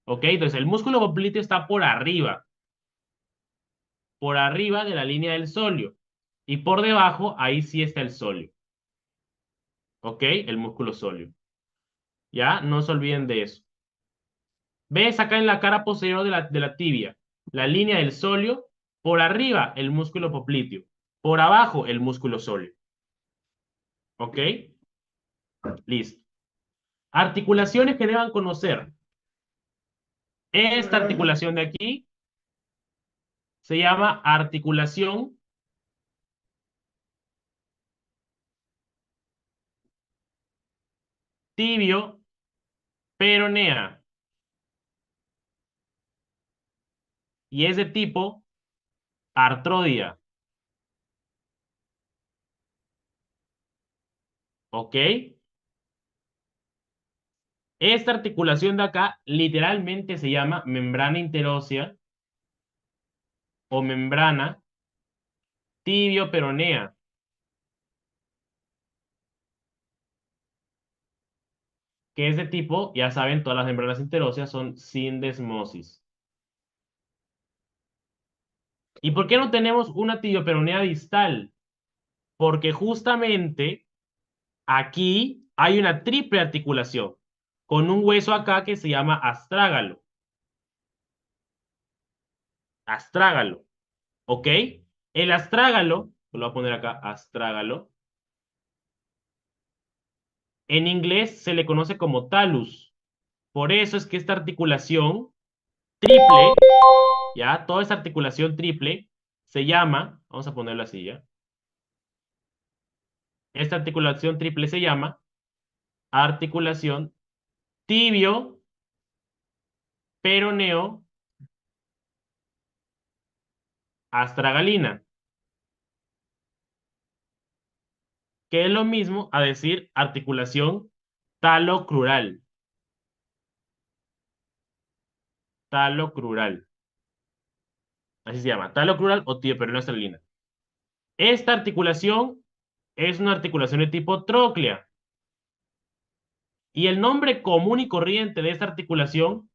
¿Ok? Entonces el músculo popliteo está por arriba de la línea del sóleo. Y por debajo, ahí sí está el sóleo. ¿Ok? El músculo sóleo. ¿Ya? No se olviden de eso. ¿Ves acá en la cara posterior de la tibia? La línea del sóleo, por arriba el músculo popliteo, por abajo el músculo sóleo. ¿Ok? Listo. Articulaciones que deban conocer. Esta articulación de aquí se llama articulación tibio-peronea y es de tipo artrodia. ¿Ok? Esta articulación de acá literalmente se llama membrana interósea o membrana tibio-peronea. Que es de tipo, ya saben, todas las membranas interóseas son sin desmosis. ¿Y por qué no tenemos una tibioperonea distal? Porque justamente aquí hay una triple articulación con un hueso acá que se llama astrágalo. Astrágalo, ¿ok? El astrágalo, lo voy a poner acá, astrágalo. En inglés se le conoce como talus. Por eso es que esta articulación triple, ya, toda esta articulación triple se llama, vamos a ponerlo así ya. Esta articulación triple se llama articulación tibio, peroneo, astragalina, que es lo mismo a decir articulación talocrural. talo crural. Así se llama, talo crural o tioperoneo astralina. Esta articulación es una articulación de tipo tróclea. Y el nombre común y corriente de esta articulación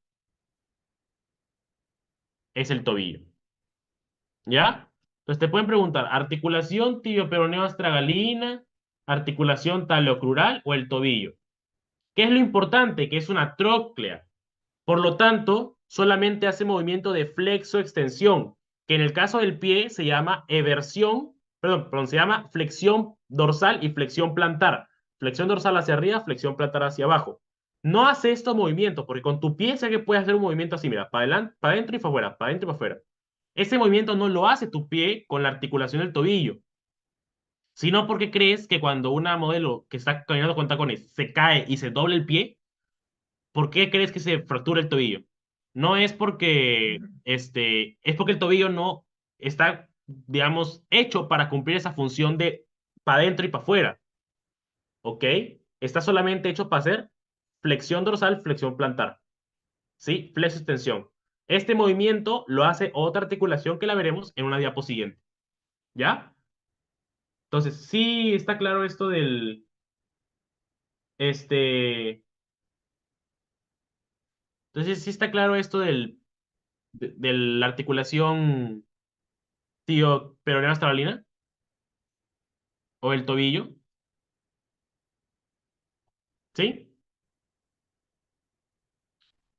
es el tobillo. ¿Ya? Entonces te pueden preguntar, ¿articulación tibioperoneo astragalina, articulación taloocrural o el tobillo? ¿Qué es lo importante? Que es una tróclea. Por lo tanto, solamente hace movimiento de flexo-extensión, que en el caso del pie se llama eversión, perdón, se llama flexión dorsal y flexión plantar. Flexión dorsal hacia arriba, flexión plantar hacia abajo. No hace estos movimientos, porque con tu pie sé que puedes hacer un movimiento así, mira, para adelante, para adentro y para afuera, para adentro y para afuera. Ese movimiento no lo hace tu pie con la articulación del tobillo, sino porque crees que cuando una modelo que está caminando con tacones se cae y se dobla el pie, ¿por qué crees que se fractura el tobillo? No es porque, es porque el tobillo no está, digamos, hecho para cumplir esa función de para adentro y para afuera, ¿ok? Está solamente hecho para hacer flexión dorsal, flexión plantar, ¿sí? Flexo-extensión. Este movimiento lo hace otra articulación que la veremos en una diapo siguiente, ¿ya? Entonces, sí está claro esto del, este, entonces sí está claro esto de la articulación tío peroneo astralina o el tobillo, ¿sí?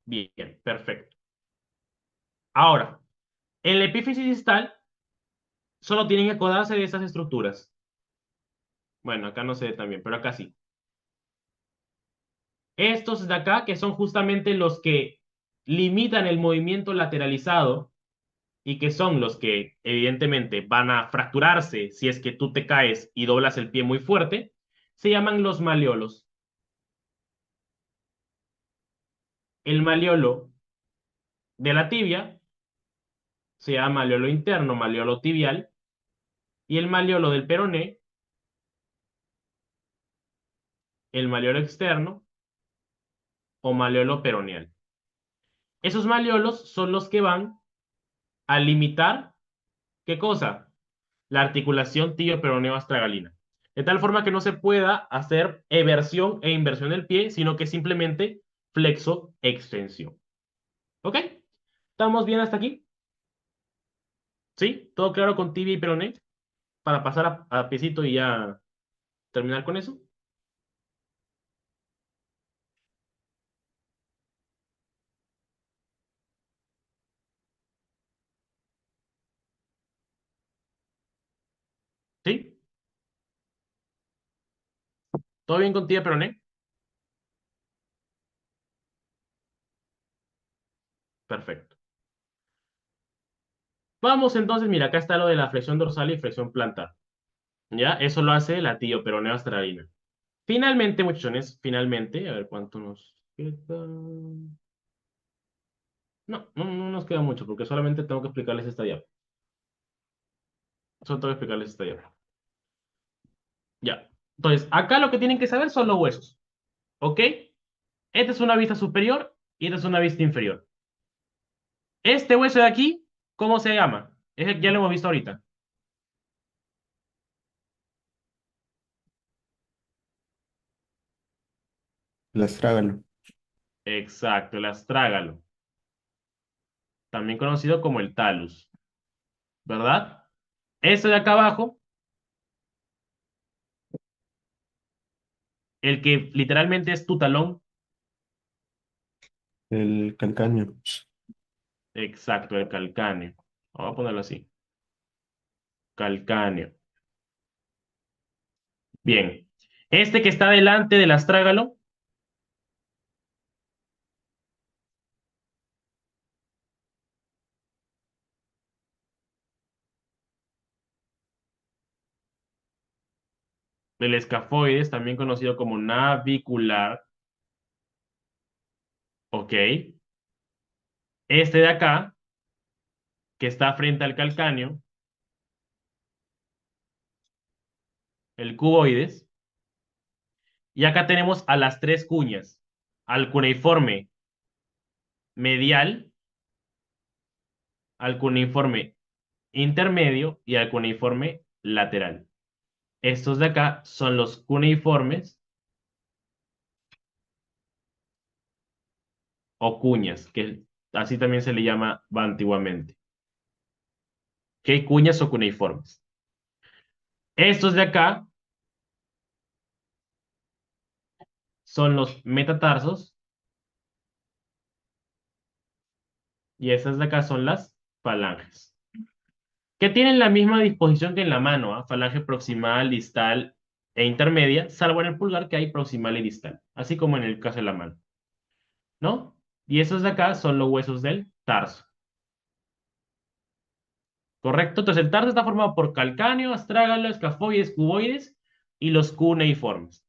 Bien, perfecto. Ahora, en la epífisis distal solo tienen que acordarse de estas estructuras. Bueno, acá no se ve tan bien, pero acá sí. Estos de acá, que son justamente los que limitan el movimiento lateralizado y que son los que evidentemente van a fracturarse si es que tú te caes y doblas el pie muy fuerte, se llaman los maleolos. El maleolo de la tibia se llama maleolo interno, maleolo tibial, y el maleolo del peroné, el maleolo externo o maleolo peroneal. Esos maleolos son los que van a limitar, ¿qué cosa? La articulación tibio-peroneo astragalina. De tal forma que no se pueda hacer eversión e inversión del pie, sino que simplemente flexo-extensión. ¿Ok? ¿Estamos bien hasta aquí? ¿Sí? ¿Todo claro con tibia y peroné? Para pasar a piecito y ya terminar con eso. ¿Sí? ¿Todo bien con tibia y peroné? Perfecto. Vamos entonces, mira, acá está lo de la flexión dorsal y flexión plantar. ¿Ya? Eso lo hace la tibio-peroneo astralina. Finalmente, muchachones, finalmente, a ver cuánto nos queda. No nos queda mucho, porque solamente tengo que explicarles esta diapo. Solo tengo que explicarles esta diapo. Ya. Entonces, acá lo que tienen que saber son los huesos. ¿Ok? Esta es una vista superior y esta es una vista inferior. Este hueso de aquí, ¿cómo se llama? Ya lo hemos visto ahorita.
El astrágalo.
Exacto, el astrágalo. También conocido como el talus. ¿Verdad? Este de acá abajo, el que literalmente es tu talón.
El calcáneo.
Exacto, el calcáneo. Vamos a ponerlo así. Calcáneo. Bien. Este que está delante del astrágalo, del escafoides, también conocido como navicular. Ok. Este de acá, que está frente al calcáneo, el cuboides. Y acá tenemos a las tres cuñas. Al cuneiforme medial, al cuneiforme intermedio y al cuneiforme lateral. Estos de acá son los cuneiformes o cuñas, que así también se le llama antiguamente. ¿Qué cuñas o cuneiformes? Estos de acá son los metatarsos y estas de acá son las falanges, que tienen la misma disposición que en la mano, ¿ah? Falange proximal, distal e intermedia, salvo en el pulgar que hay proximal y distal, así como en el caso de la mano, ¿no? Y esos de acá son los huesos del tarso. ¿Correcto? Entonces el tarso está formado por calcáneo, astrágalo, escafoides, cuboides y los cuneiformes.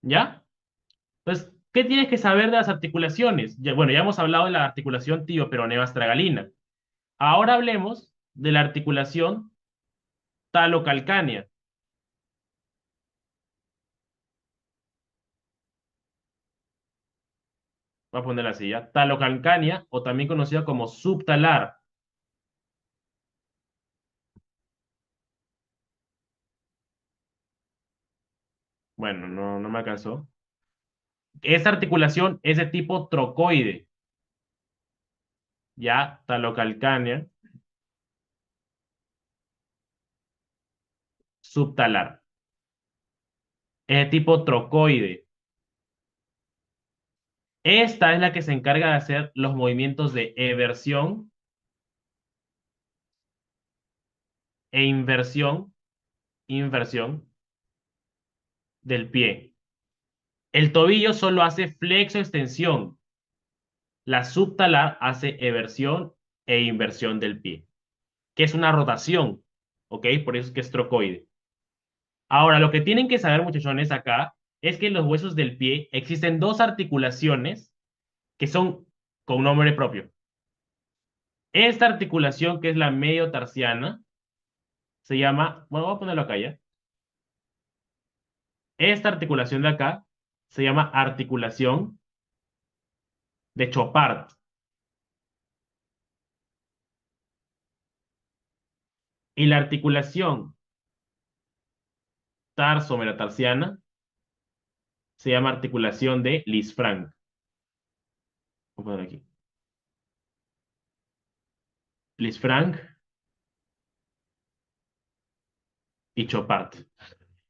¿Ya? Entonces, ¿qué tienes que saber de las articulaciones? Bueno, ya hemos hablado de la articulación tibio-peroneo-astragalina. Ahora hablemos de la articulación talocalcánea. Voy a ponerla así, ¿ya? Talocalcánea, o también conocida como subtalar. Bueno, no me alcanzó. Esta articulación es de tipo trocoide, ¿ya? Talocalcánea, subtalar. Es de tipo trocoide. Esta es la que se encarga de hacer los movimientos de eversión e inversión del pie. El tobillo solo hace flexo-extensión. La subtalar hace eversión e inversión del pie, que es una rotación, ¿ok? Por eso es que es trocoide. Ahora, lo que tienen que saber, muchachones, acá, es que en los huesos del pie existen dos articulaciones que son con nombre propio. Esta articulación, que es la mediotarsiana, se llama, bueno, voy a ponerlo acá ya. Esta articulación de acá se llama articulación de Chopard. Y la articulación tarso-metatarsiana se llama articulación de Lisfranc. Voy a poner aquí. Lisfranc y Chopard.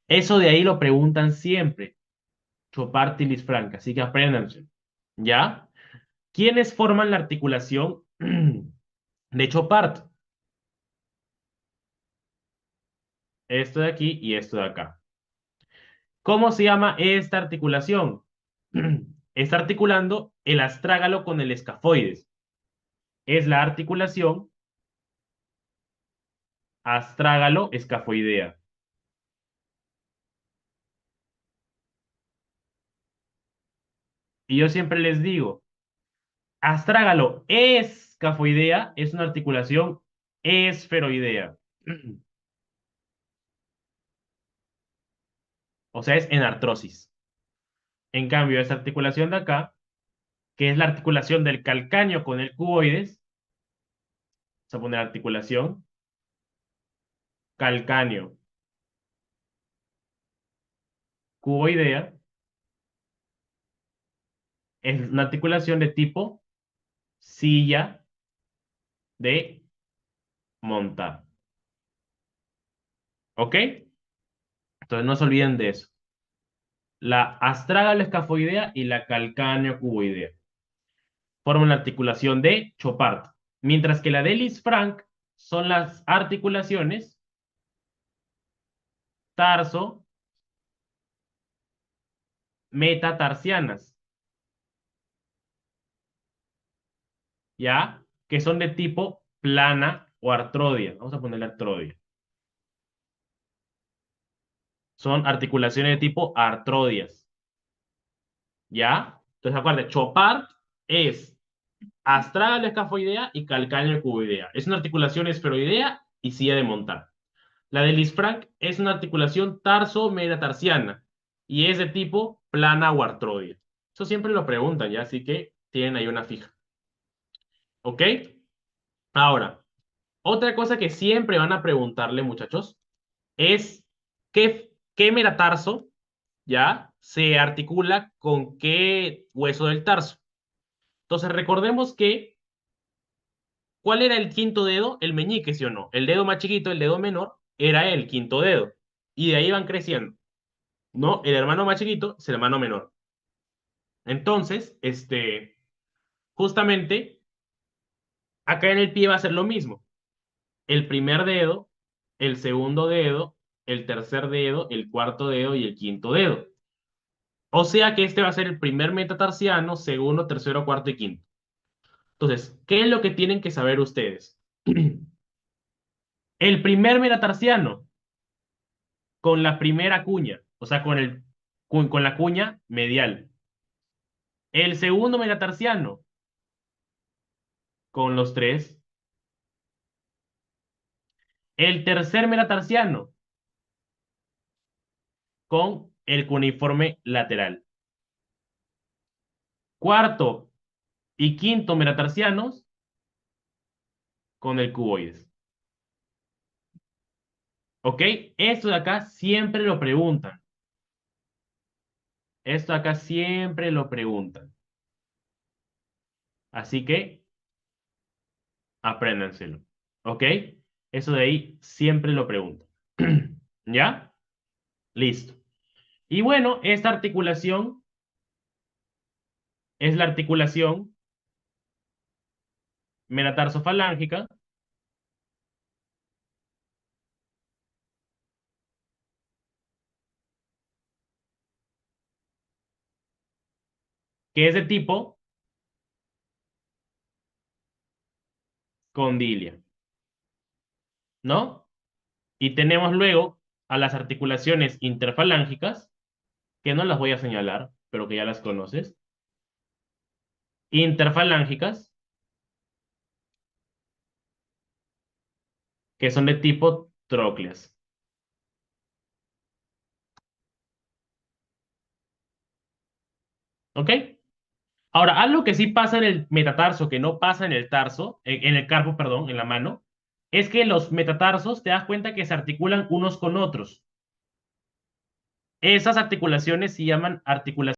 Eso de ahí lo preguntan siempre. Chopard y Lisfranc. Así que apréndanse. ¿Ya? ¿Quiénes forman la articulación de Chopard? Esto de aquí y esto de acá. ¿Cómo se llama esta articulación? Está articulando el astrágalo con el escafoides. Es la articulación astrágalo-escafoidea. Y yo siempre les digo, astrágalo escafoidea es una articulación esferoidea. O sea, es en artrosis. En cambio, esta articulación de acá, que es la articulación del calcáneo con el cuboides, vamos a poner articulación calcáneo cuboidea, es una articulación de tipo silla de montar. ¿Ok? Entonces no se olviden de eso. La astrágalo-escafoidea y la calcáneo-cuboidea forman la articulación de Chopard, mientras que la de Lisfranc son las articulaciones tarso metatarsianas, ¿ya? Que son de tipo plana o artrodia. Vamos a ponerle artrodia. Son articulaciones de tipo artrodias, ¿ya? Entonces, acuérdense, Chopard es astrágalo-escafoidea y calcáneo-cuboidea. Es una articulación esferoidea y silla de montar. La de Lisfranc es una articulación tarso-metatarsiana y es de tipo plana o artrodia. Eso siempre lo preguntan, ¿ya? Así que tienen ahí una fija. ¿Ok? Ahora, otra cosa que siempre van a preguntarle, muchachos, es qué metatarso, ¿ya? Se articula con qué hueso del tarso. Entonces, recordemos que, ¿cuál era el quinto dedo? El meñique, ¿sí o no? El dedo más chiquito, el dedo menor, era el quinto dedo. Y de ahí van creciendo, ¿no? El hermano más chiquito es el hermano menor. Entonces, justamente, acá en el pie va a ser lo mismo. El primer dedo, el segundo dedo, el tercer dedo, el cuarto dedo y el quinto dedo. O sea que este va a ser el primer metatarsiano, segundo, tercero, cuarto y quinto. Entonces, ¿qué es lo que tienen que saber ustedes? El primer metatarsiano con la primera cuña, o sea, con la cuña medial. El segundo metatarsiano con los tres. El tercer metatarsiano con el cuneiforme lateral. Cuarto y quinto metatarsianos con el cuboides. ¿Ok? Esto de acá siempre lo preguntan. Esto de acá siempre lo preguntan. Así que apréndanselo. ¿Ok? Eso de ahí siempre lo preguntan. ¿Ya? Listo. Y bueno, esta articulación es la articulación metatarsofalángica, que es de tipo condilia. ¿No? Y tenemos luego a las articulaciones interfalángicas, que no las voy a señalar, pero que ya las conoces. Interfalángicas, que son de tipo trócleas. ¿Ok? Ahora, algo que sí pasa en el metatarso, que no pasa en el tarso, en el carpo, perdón, en la mano, es que los metatarsos te das cuenta que se articulan unos con otros. Esas articulaciones se llaman articulaciones